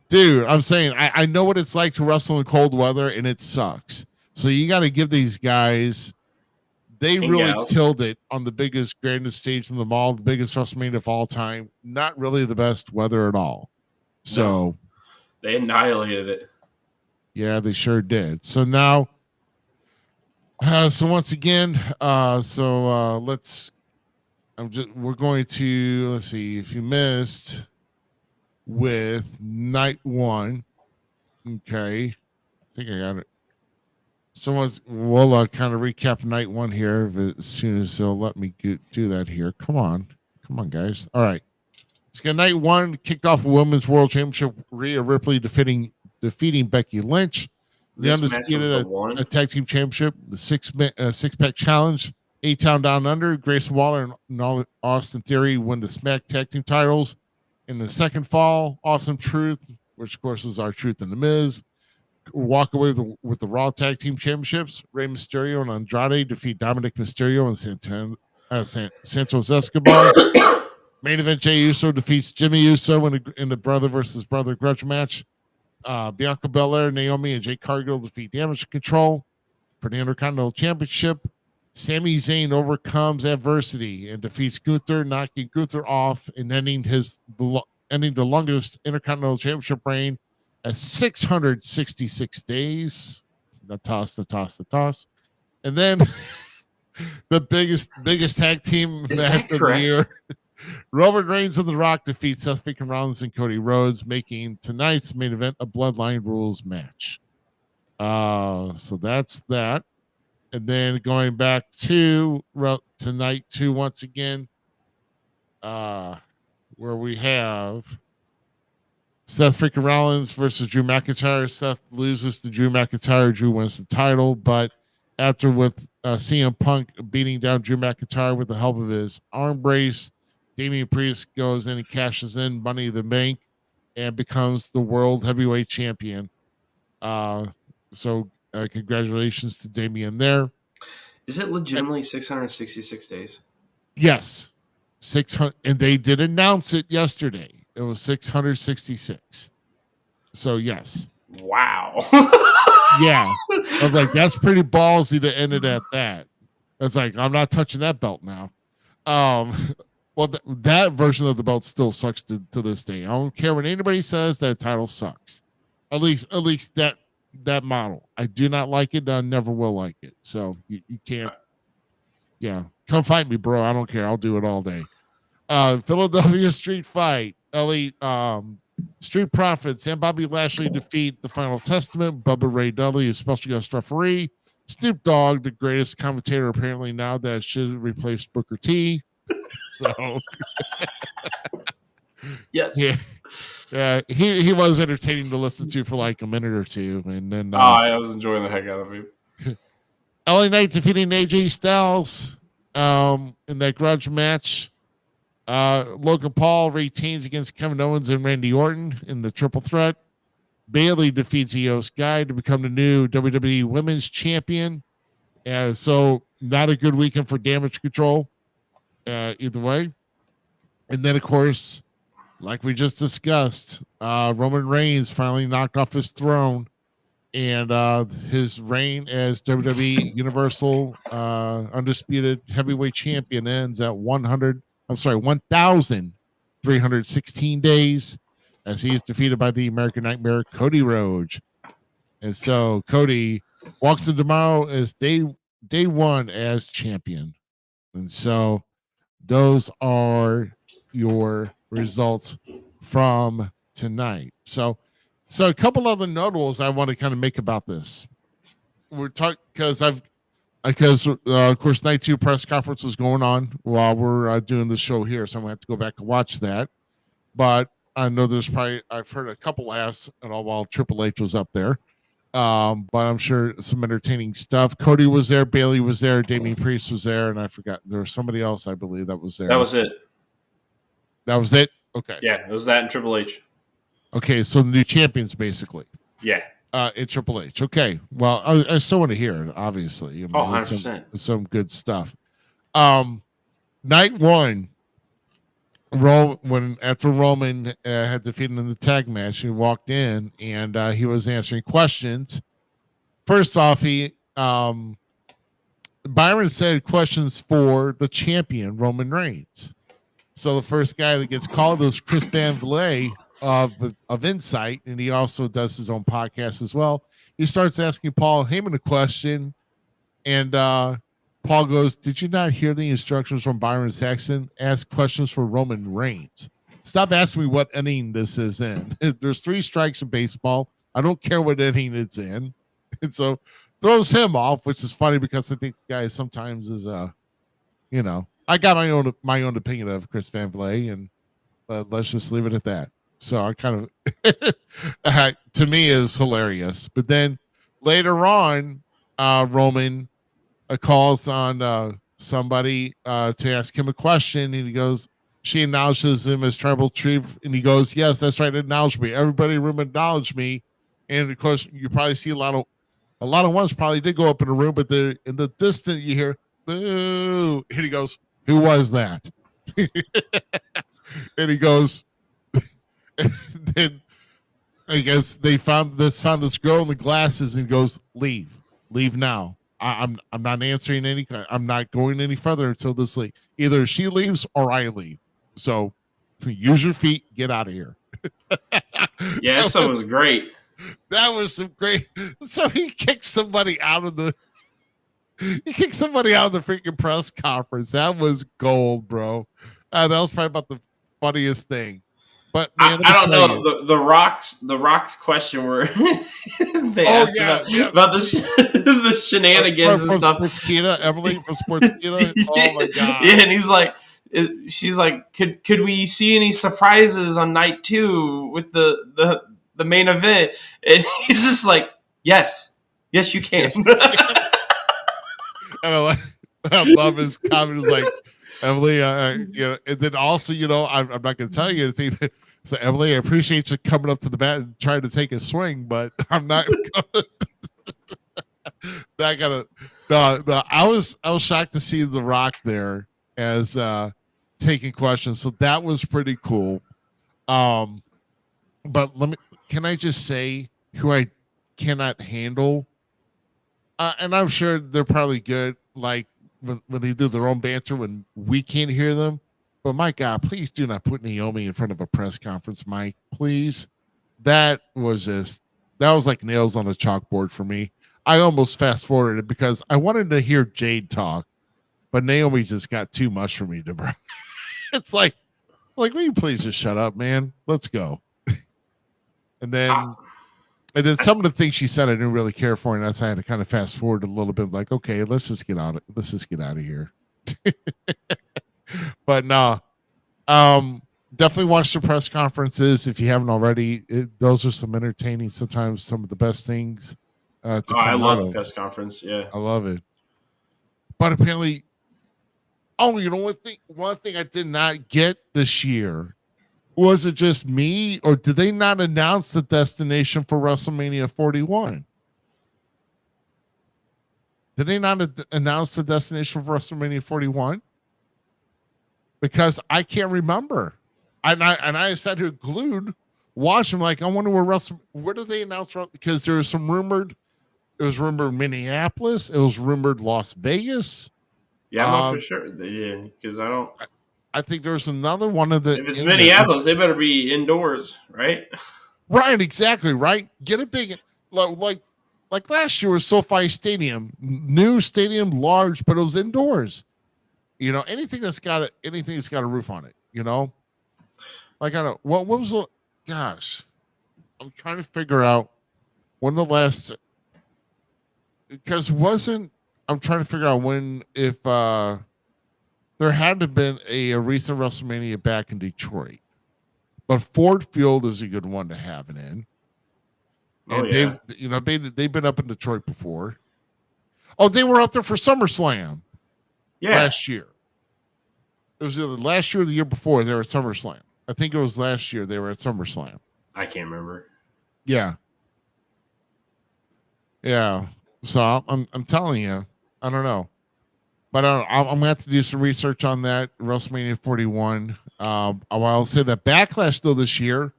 dude, I'm saying, I know what it's like to wrestle in cold weather, and it sucks. So you got to give these guys, they really killed it on the biggest, grandest stage in the mall, the biggest WrestleMania of all time. Not really the best weather at all. So no, they annihilated it. Yeah, they sure did. So now, so once again, we're going to, let's see, if you missed with night 1, okay, I think I got it. We'll kind of recap night 1 here as soon as they'll let me do that here. Come on, guys. All right. Let's get night 1 kicked off with Women's World Championship. Rhea Ripley defeating Becky Lynch. The Undisputed Tag Team Championship, the six-pack challenge, A-Town Down Under. Grayson Waller and Austin Theory win the Smack Tag Team titles. In the second fall, Awesome Truth, which of course is our Truth and the Miz, walk away with the Raw Tag Team Championships. Rey Mysterio and Andrade defeat Dominic Mysterio and Santos Escobar. Main event, Jey Uso defeats Jimmy Uso in the brother versus brother grudge match. Bianca Belair, Naomi, and Jade Cargill defeat Damage Control for the Intercontinental Championship. Sami Zayn overcomes adversity and defeats Gunther, knocking Gunther off and ending the longest Intercontinental Championship reign at 666 days. The toss. And then the biggest tag team match of the year. Roman Reigns and The Rock defeat Seth freaking Rollins and Cody Rhodes, making tonight's main event a Bloodline Rules match. So that's that. And then going back to tonight, too, once again, where we have Seth freaking Rollins versus Drew McIntyre. Seth loses to Drew McIntyre. Drew wins the title, but after with CM Punk beating down Drew McIntyre with the help of his arm brace, Damian Priest goes in and cashes in Money in the Bank and becomes the World Heavyweight Champion. So congratulations to Damian there. Is it legitimately 666 days? Yes. 600, and they did announce it yesterday. It was 666. So yes. Wow. Yeah. I was like, that's pretty ballsy to end it at that. It's like, I'm not touching that belt now. Well, that version of the belt still sucks to this day. I don't care what anybody says, that title sucks. At least that model. I do not like it. I never will like it. So you can't. Yeah, come fight me, bro. I don't care. I'll do it all day. Philadelphia Street Fight. Elite Street Profits and Bobby Lashley defeat the Final Testament. Bubba Ray Dudley is special guest referee. Snoop Dogg, the greatest commentator apparently now that should replace Booker T. So yes. Yeah, he was entertaining to listen to for like a minute or two, and then I was enjoying the heck out of him. LA Knight defeating AJ Styles in that grudge match. Logan Paul retains against Kevin Owens and Randy Orton in the triple threat. Bayley defeats Io Sky to become the new WWE Women's Champion. So not a good weekend for Damage Control either way. And then, of course, like we just discussed, Roman Reigns finally knocked off his throne, and his reign as WWE Universal Undisputed Heavyweight Champion ends at 1,316 days as he is defeated by the American Nightmare, Cody Rhodes. And so Cody walks into tomorrow as day one as champion. And so those are your results from tonight. So a couple other notables I want to kind of make about this. We're talking because of course night 2 press conference was going on while we're doing the show here, so I'm gonna have to go back and watch that. But I know I've heard a couple laughs and all while Triple H was up there. But I'm sure some entertaining stuff. Cody was there, Bayley was there, Damian Priest was there, and I forgot there was somebody else I believe that was there. That was it. That was it. Okay. Yeah, it was that and Triple H. Okay, so the new champions basically. Yeah. In Triple H. Okay. Well, I still want to hear it, obviously. I mean, 100%. Some good stuff. Night 1, after Roman had defeated in the tag match, he walked in and he was answering questions. First off, Byron said questions for the champion, Roman Reigns. So the first guy that gets called is Chris Van Vliet of Insight, and he also does his own podcast as well. He starts asking Paul Heyman a question, and Paul goes, "Did you not hear the instructions from Byron Saxton? Ask questions for Roman Reigns. Stop asking me what inning this is in. There's 3 strikes in baseball. I don't care what inning it's in." And so throws him off, which is funny because I think the guy sometimes is I got my own opinion of Chris Van Vliet, and let's just leave it at that. So I kind of, to me, is hilarious. But then later on, Roman calls on somebody to ask him a question, and he goes, she acknowledges him as Tribal Chief, and he goes, "Yes, that's right, acknowledge me. Everybody in the room acknowledge me." And of course, you probably see a lot of ones probably did go up in the room, but in the distance you hear, "Boo!" And he goes, "Who was that?" And he goes, and then I guess they found this girl in the glasses, and he goes, leave now. I'm not answering any. I'm not going any further until this leave. Either she leaves or I leave. So use your feet, get out of here. Yeah, that was great. That was some great. So he kicked somebody out of the. He kicked somebody out of the freaking press conference. That was gold, bro. That was probably about the funniest thing. But man, let I me don't tell know you. the rocks question where they Oh asked yeah, yeah. about the shenanigans and From stuff. Sportskeeda, Emily from Sportskeeda. Oh my Yeah, god. and he's like, she's like, could we see any surprises on night 2 with the main event? And he's just like, yes, you can. Yes. And I love his comment. Is like, Emily, and then also, I'm not going to tell you anything. So, Emily, I appreciate you coming up to the bat and trying to take a swing, but I'm not gonna. Not gonna. No, I was shocked to see The Rock there as taking questions. So that was pretty cool. Um, but can I just say who I cannot handle? And I'm sure they're probably good. Like when they do their own banter when we can't hear them. But my God, please do not put Naomi in front of a press conference, Mike. Please. That was like nails on a chalkboard for me. I almost fast forwarded because I wanted to hear Jade talk, but Naomi just got too much for me to bro. It's like, will you please just shut up, man? Let's go. And then and then some of the things she said I didn't really care for, and that's why I had to kind of fast forward a little bit. Like, okay, let's just get out of here. But no, definitely watch the press conferences if you haven't already. Those are some entertaining, sometimes some of the best things to I come out love the of. press conference. Yeah. I love it. But apparently, one thing I did not get this year. Was it just me, or did they not announce the destination for WrestleMania 41? Did they not announce the destination for WrestleMania 41? Because I can't remember. I sat here glued, watching like I wonder where did they announce? Because there was some rumored. It was rumored Minneapolis. It was rumored Las Vegas. Yeah, I'm not for sure. Yeah, because I don't. I think there was another one of the If it's in there. Minneapolis, they better be indoors, right? Right, exactly. Right. Get a big like last year was SoFi Stadium, new stadium, large, but it was indoors. Anything that's got a roof on it. Like I don't. What was the? Gosh, I'm trying to figure out when the last because wasn't. I'm trying to figure out when if there had to have been a recent WrestleMania back in Detroit, but Ford Field is a good one to have it in. Oh And yeah. they've been up in Detroit before. Oh, they were up there for SummerSlam last year. It was either last year or the year before they were at SummerSlam. I think it was last year they were at SummerSlam. I can't remember. Yeah. Yeah. So I'm telling you, I don't know. But I'm going to have to do some research on that, WrestleMania 41. I'll say that Backlash, though, this year,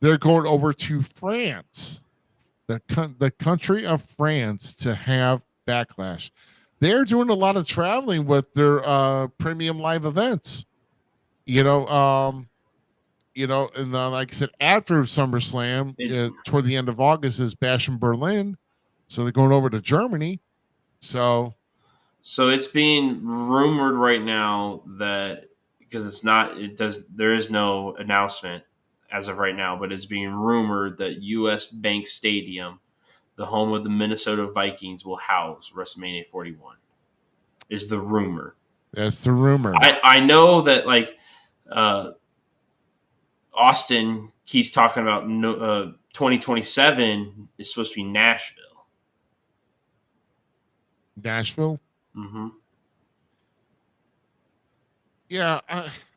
they're going over to France. The country of France to have Backlash. They're doing a lot of traveling with their premium live events. And like I said, after SummerSlam, toward the end of August is Bash in Berlin, so they're going over to Germany. So it's being rumored right now that because there is no announcement as of right now, but it's being rumored that U.S. Bank Stadium, the home of the Minnesota Vikings, will house WrestleMania 41. Is the rumor? That's the rumor. I know that Austin keeps talking about 2027 is supposed to be Nashville. Nashville. Mm-hmm. Yeah,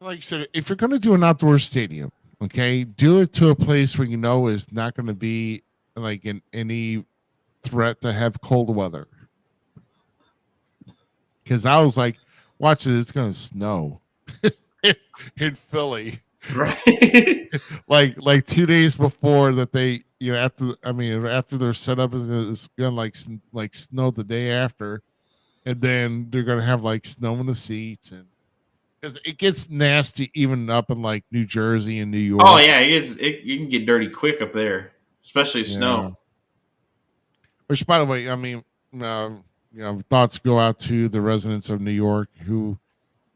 like I said, if you're going to do an outdoor stadium, okay, do it to a place where is not going to be like in any threat to have cold weather. Because I was like, watch it, it's going to snow in Philly, Right. like 2 days before that they after their setup is going to like snow the day after, and then they're going to have like snow in the seats and. Because it gets nasty even up in like New Jersey and New York. Oh yeah, you can get dirty quick up there, especially snow. Which, by the way, thoughts go out to the residents of New York who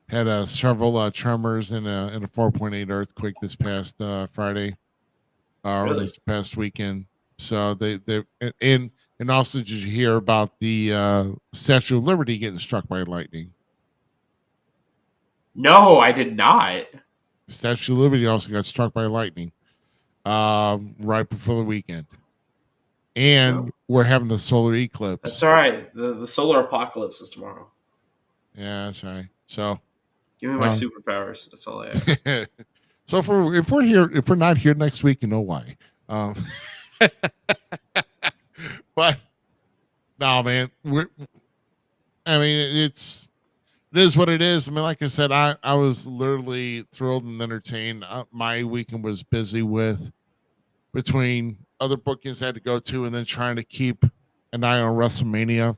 had several tremors and a 4.8 earthquake this past Friday or Really? this past weekend. So they and also did you hear about the Statue of Liberty getting struck by lightning? No, I did not. The Statue of Liberty also got struck by lightning right before the weekend, and No, we're having the solar that's eclipse. all right. The solar apocalypse is tomorrow. Yeah, that's right. So, Give me my well, superpowers. That's all I ask. so if we're not here next week, you know why. Um, but no, man, I mean, it is what it is. I mean, like I said, I was literally thrilled and entertained. My weekend was busy with between other bookings I had to go to and then trying to keep an eye on WrestleMania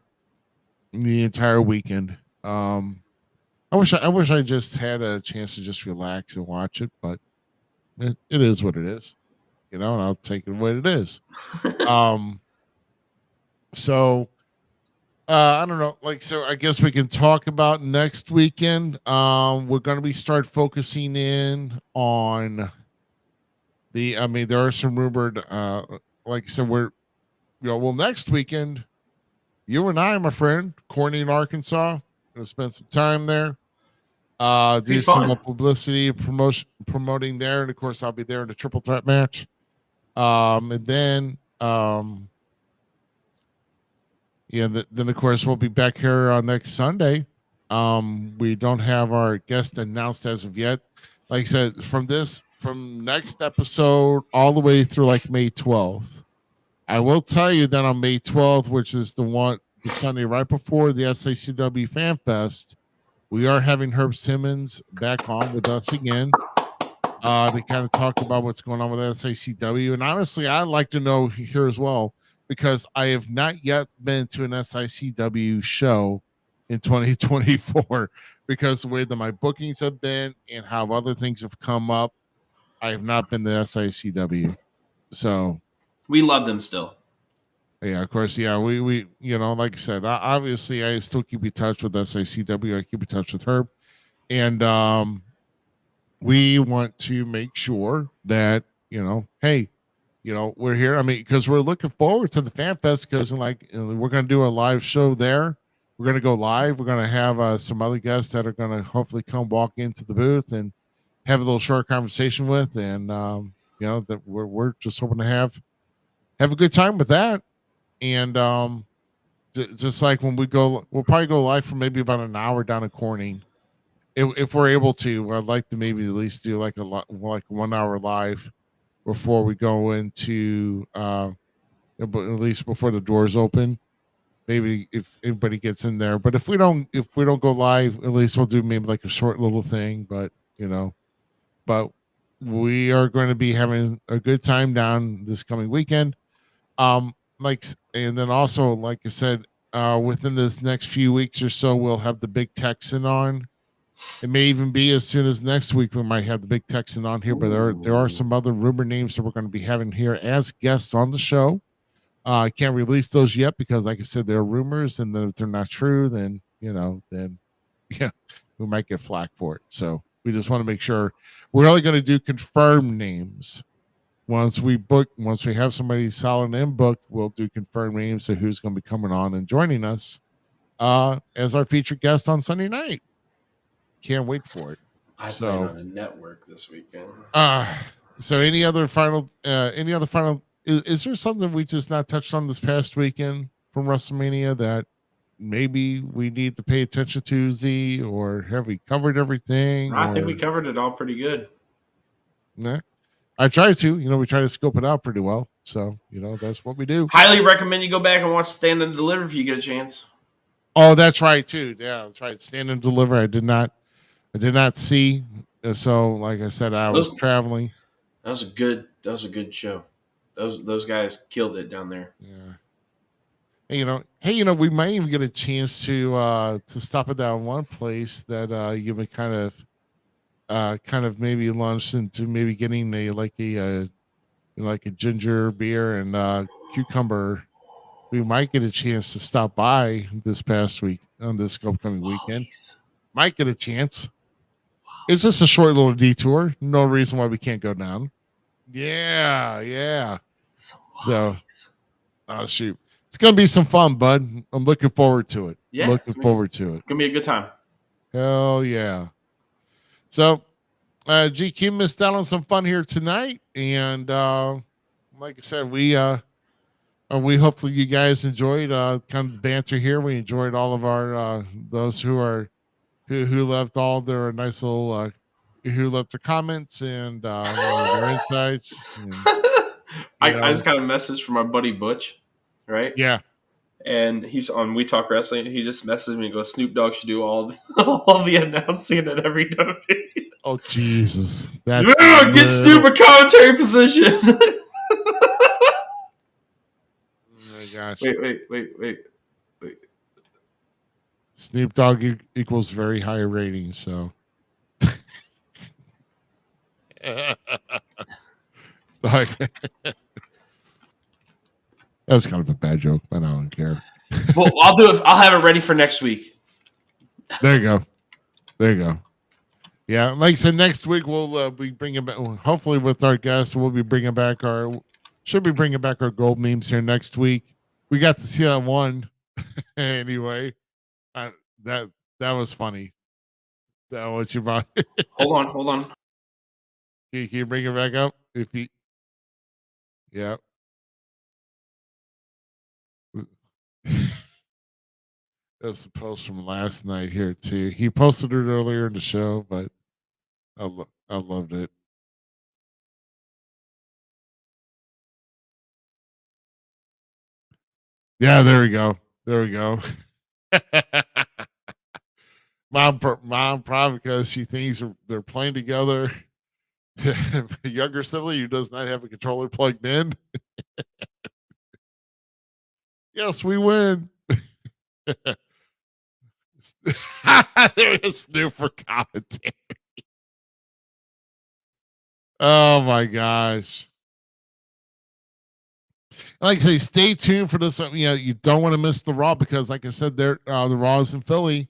the entire weekend. I wish I just had a chance to just relax and watch it, but it is what it is, and I'll take it what it is. Um, so I don't know, like, so I guess we can talk about next weekend. We're going to be start focusing in on I mean, there are some rumored, like I said, well, next weekend, you and I, my friend, Corny in Arkansas, gonna spend some time there. It's gonna Do be some fun. publicity promoting there, and of course, I'll be there in the triple threat match. And then, yeah, then of course we'll be back here on next Sunday. We don't have our guest announced as of yet. Like I said, from next episode all the way through like May 12th. I will tell you that on May 12th, which is the Sunday right before the SACW Fan Fest, we are having Herb Simmons back on with us again to kind of talk about what's going on with SICW. And honestly, I'd like to know here as well, because I have not yet been to an SICW show in 2024 because the way that my bookings have been and how other things have come up. I have not been to SICW. So, We love them still. yeah, of course. Yeah, we like I said, obviously I still keep in touch with SICW. I keep in touch with Herb. And we want to make sure that hey, we're here. I mean, because we're looking forward to the Fan Fest, because we're going to do a live show there. We're going to go live. We're going to have some other guests that are going to hopefully come walk into the booth and have a little short conversation with, and that we're just hoping to have a good time with that. And just like when we'll probably go live for maybe about an hour down in Corning if we're able to. I'd like to maybe at least do like like 1 hour live before we go into at least before the doors open. Maybe if anybody gets in there, but if we don't go live, at least we'll do maybe like a short little thing. But but we are going to be having a good time down this coming weekend. Like, and then also, like I said, within this next few weeks or so, we'll have the Big Texan on. It may even be as soon as next week we might have the Big Texan on here, but there are some other rumor names that we're going to be having here as guests on the show. I can't release those yet because, like I said, they're rumors, and if they're not true, then then yeah, we might get flack for it. So we just want to make sure we're only going to do confirmed names. Once we have somebody solid and booked, we'll do confirmed names of who's going to be coming on and joining us as our featured guest on Sunday night. Can't wait for it. I plan on a network this weekend. So any other final is there something we just not touched on this past weekend from WrestleMania that maybe we need to pay attention to, Z, or have we covered everything? I think we covered it all pretty good. Nah, I try to, we try to scope it out pretty well. So, that's what we do. Highly recommend you go back and watch Stand and Deliver if you get a chance. Oh, that's right too. Yeah, that's right. Stand and Deliver. I did not see. So, like I said, I was traveling. That was a good show. Those guys killed it down there. Yeah. Hey, we might even get a chance to stop at that one place that you would kind of maybe launch into maybe getting a ginger beer and cucumber. We might get a chance to stop by this past week on this upcoming weekend. Might get a chance. It's just a short little detour. No reason why we can't go down. Yeah. So, oh shoot, it's gonna be some fun, bud. I'm looking forward to it. Yeah, Looking forward to it. Gonna be a good time. Hell yeah. So, GQ missed out on some fun here tonight, and like I said, we hopefully you guys enjoyed kind of the banter here. We enjoyed all of our those who left all their nice little who left their comments and their insights. And, I just got a message from our buddy Butch, right? Yeah. And he's on We Talk Wrestling. He just messaged me and goes, Snoop Dogg should do all the announcing at every WWE. Oh Jesus! Get Snoop a commentary position. Oh my gosh! Wait. Snoop Dogg equals very high ratings, so. That was kind of a bad joke, but I don't care. Well, I'll do it. I'll have it ready for next week. There you go. Yeah, like I said, next week we'll be bringing back. Hopefully, with our guests, we'll be bringing back our gold memes here next week. We got to see that one anyway. That was funny. That what you brought? Hold on. Can you bring it back up? Yeah. That's a post from last night here too. He posted it earlier in the show, but I loved it. Yeah, there we go. Mom probably because she thinks they're playing together. Younger sibling who does not have a controller plugged in. Yes, we win. There is Snoop for commentary. Oh my gosh. Like I say, stay tuned for this. You don't want to miss the Raw because, like I said, the Raw is in Philly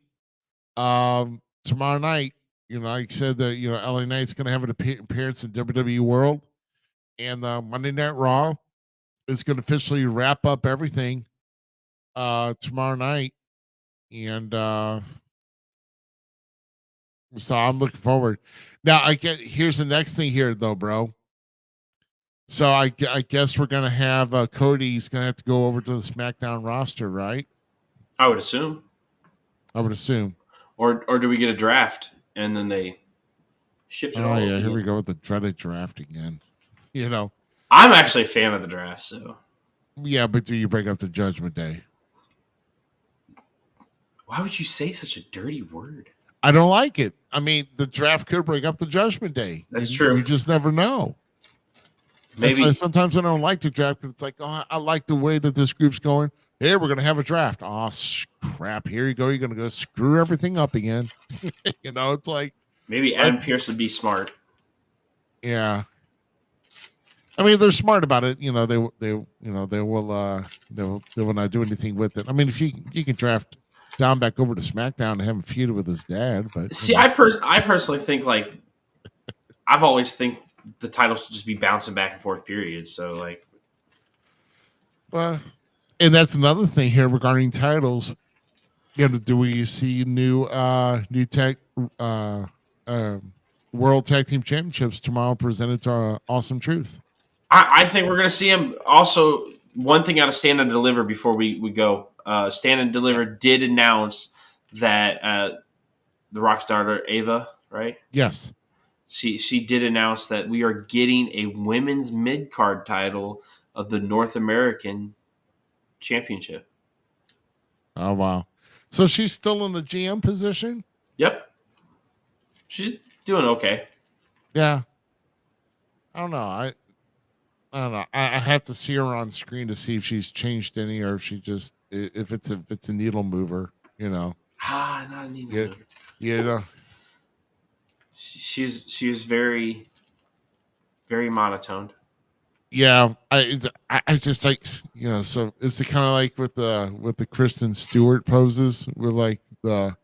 tomorrow night. Like I said, that LA Knight's going to have an appearance in WWE World, and Monday Night Raw is going to officially wrap up everything tomorrow night, and so I'm looking forward. Now, here's the next thing here, though, bro. So I guess we're gonna have Cody's gonna have to go over to the SmackDown roster, right? I would assume. Or do we get a draft and then they shift it all? Yeah, here we go with the dreaded draft again. I'm actually a fan of the draft, so. Yeah, but do you bring up the Judgment Day? Why would you say such a dirty word? I don't like it. I mean, the draft could bring up the Judgment Day. That's true. You just never know. Maybe sometimes I don't like the draft because it's like, oh, I like the way that this group's going. Hey, we're gonna have a draft. Oh crap! Here you go. You're gonna go screw everything up again. It's like maybe Adam Pearce would be smart. Yeah, I mean they're smart about it. They will not do anything with it. I mean, if you can draft Dom back over to SmackDown and have him feud with his dad, but see, I personally think I've always think the title should just be bouncing back and forth. Period. So well, and that's another thing here regarding titles. Do we see new tech World Tag Team Championships tomorrow presented to Awesome Truth? I think we're going to see him. Also, one thing out of Stand and Deliver before we go. Stand and Deliver did announce that the Rock's daughter Ava, right? Yes. She did announce that we are getting a women's mid-card title of the North American Championship. Oh, wow. So she's still in the GM position? Yep. She's doing okay. Yeah. I don't know. I don't know. I have to see her on screen to see if she's changed any or if she just if it's a needle mover, not a needle mover. She is very, very monotoned. Yeah, I just like so it's kind of like with the Kristen Stewart poses with like the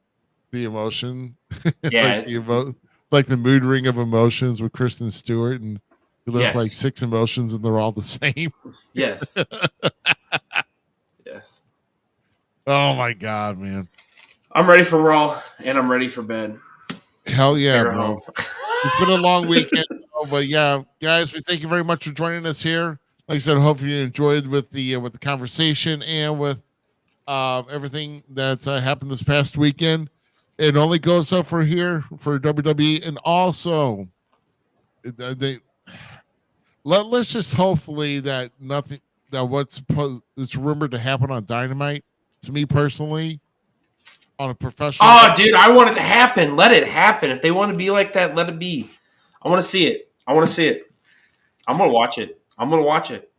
emotion. Yeah, like like the mood ring of emotions with Kristen Stewart, and he lists Yes. like 6 emotions, and they're all the same. Yes. Yes. Oh my god, man! I'm ready for Raw, and I'm ready for bed. Hell Let's yeah, get her bro! home. It's been a long weekend, but yeah, guys, we thank you very much for joining us here. Like I said, hope you enjoyed with the conversation and with everything that's happened this past weekend. It only goes up for here for WWE, and also let's just hopefully that nothing that what's supposed it's rumored to happen on Dynamite. To me personally, on a professional. Oh, dude, I want it to happen. Let it happen. If they want to be like that, let it be. I want to see it. I want to see it. I'm gonna watch it. I'm gonna watch it.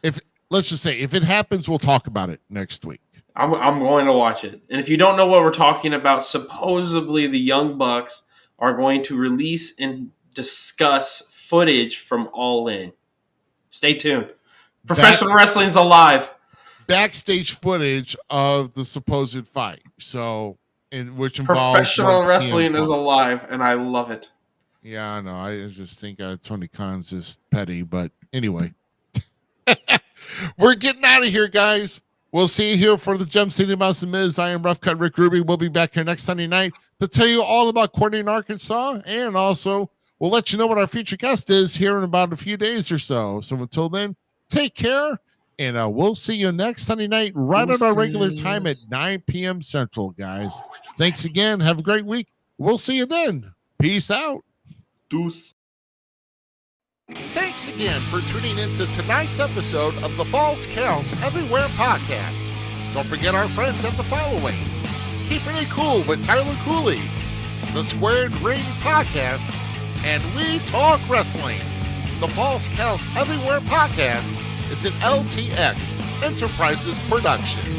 If let's just say if it happens, we'll talk about it next week. I'm going to watch it. And if you don't know what we're talking about, supposedly the Young Bucks are going to release and discuss footage from All In. Stay tuned. Professional wrestling's alive. Backstage footage of the supposed fight. So, which involves professional wrestling is alive, and I love it. Yeah, I know. I just think Tony Khan's just petty, but anyway, we're getting out of here, guys. We'll see you here for the Gem City Mouse and Miz. I am Rough Cut Rick Ruby. We'll be back here next Sunday night to tell you all about Courtney in Arkansas, and also we'll let you know what our future guest is here in about a few days or so. So until then, take care, and we'll see you next Sunday night right at our regular time at 9 p.m. Central, guys. Thanks again. Have a great week. We'll see you then. Peace out. Deuce. Thanks again for tuning in to tonight's episode of the Falls Counts Everywhere podcast. Don't forget our friends at the following: Keeping It Cool with Tyler Cooley, the Squared Ring podcast, and We Talk Wrestling. The Falls Counts Everywhere podcast is an LTX Enterprises production.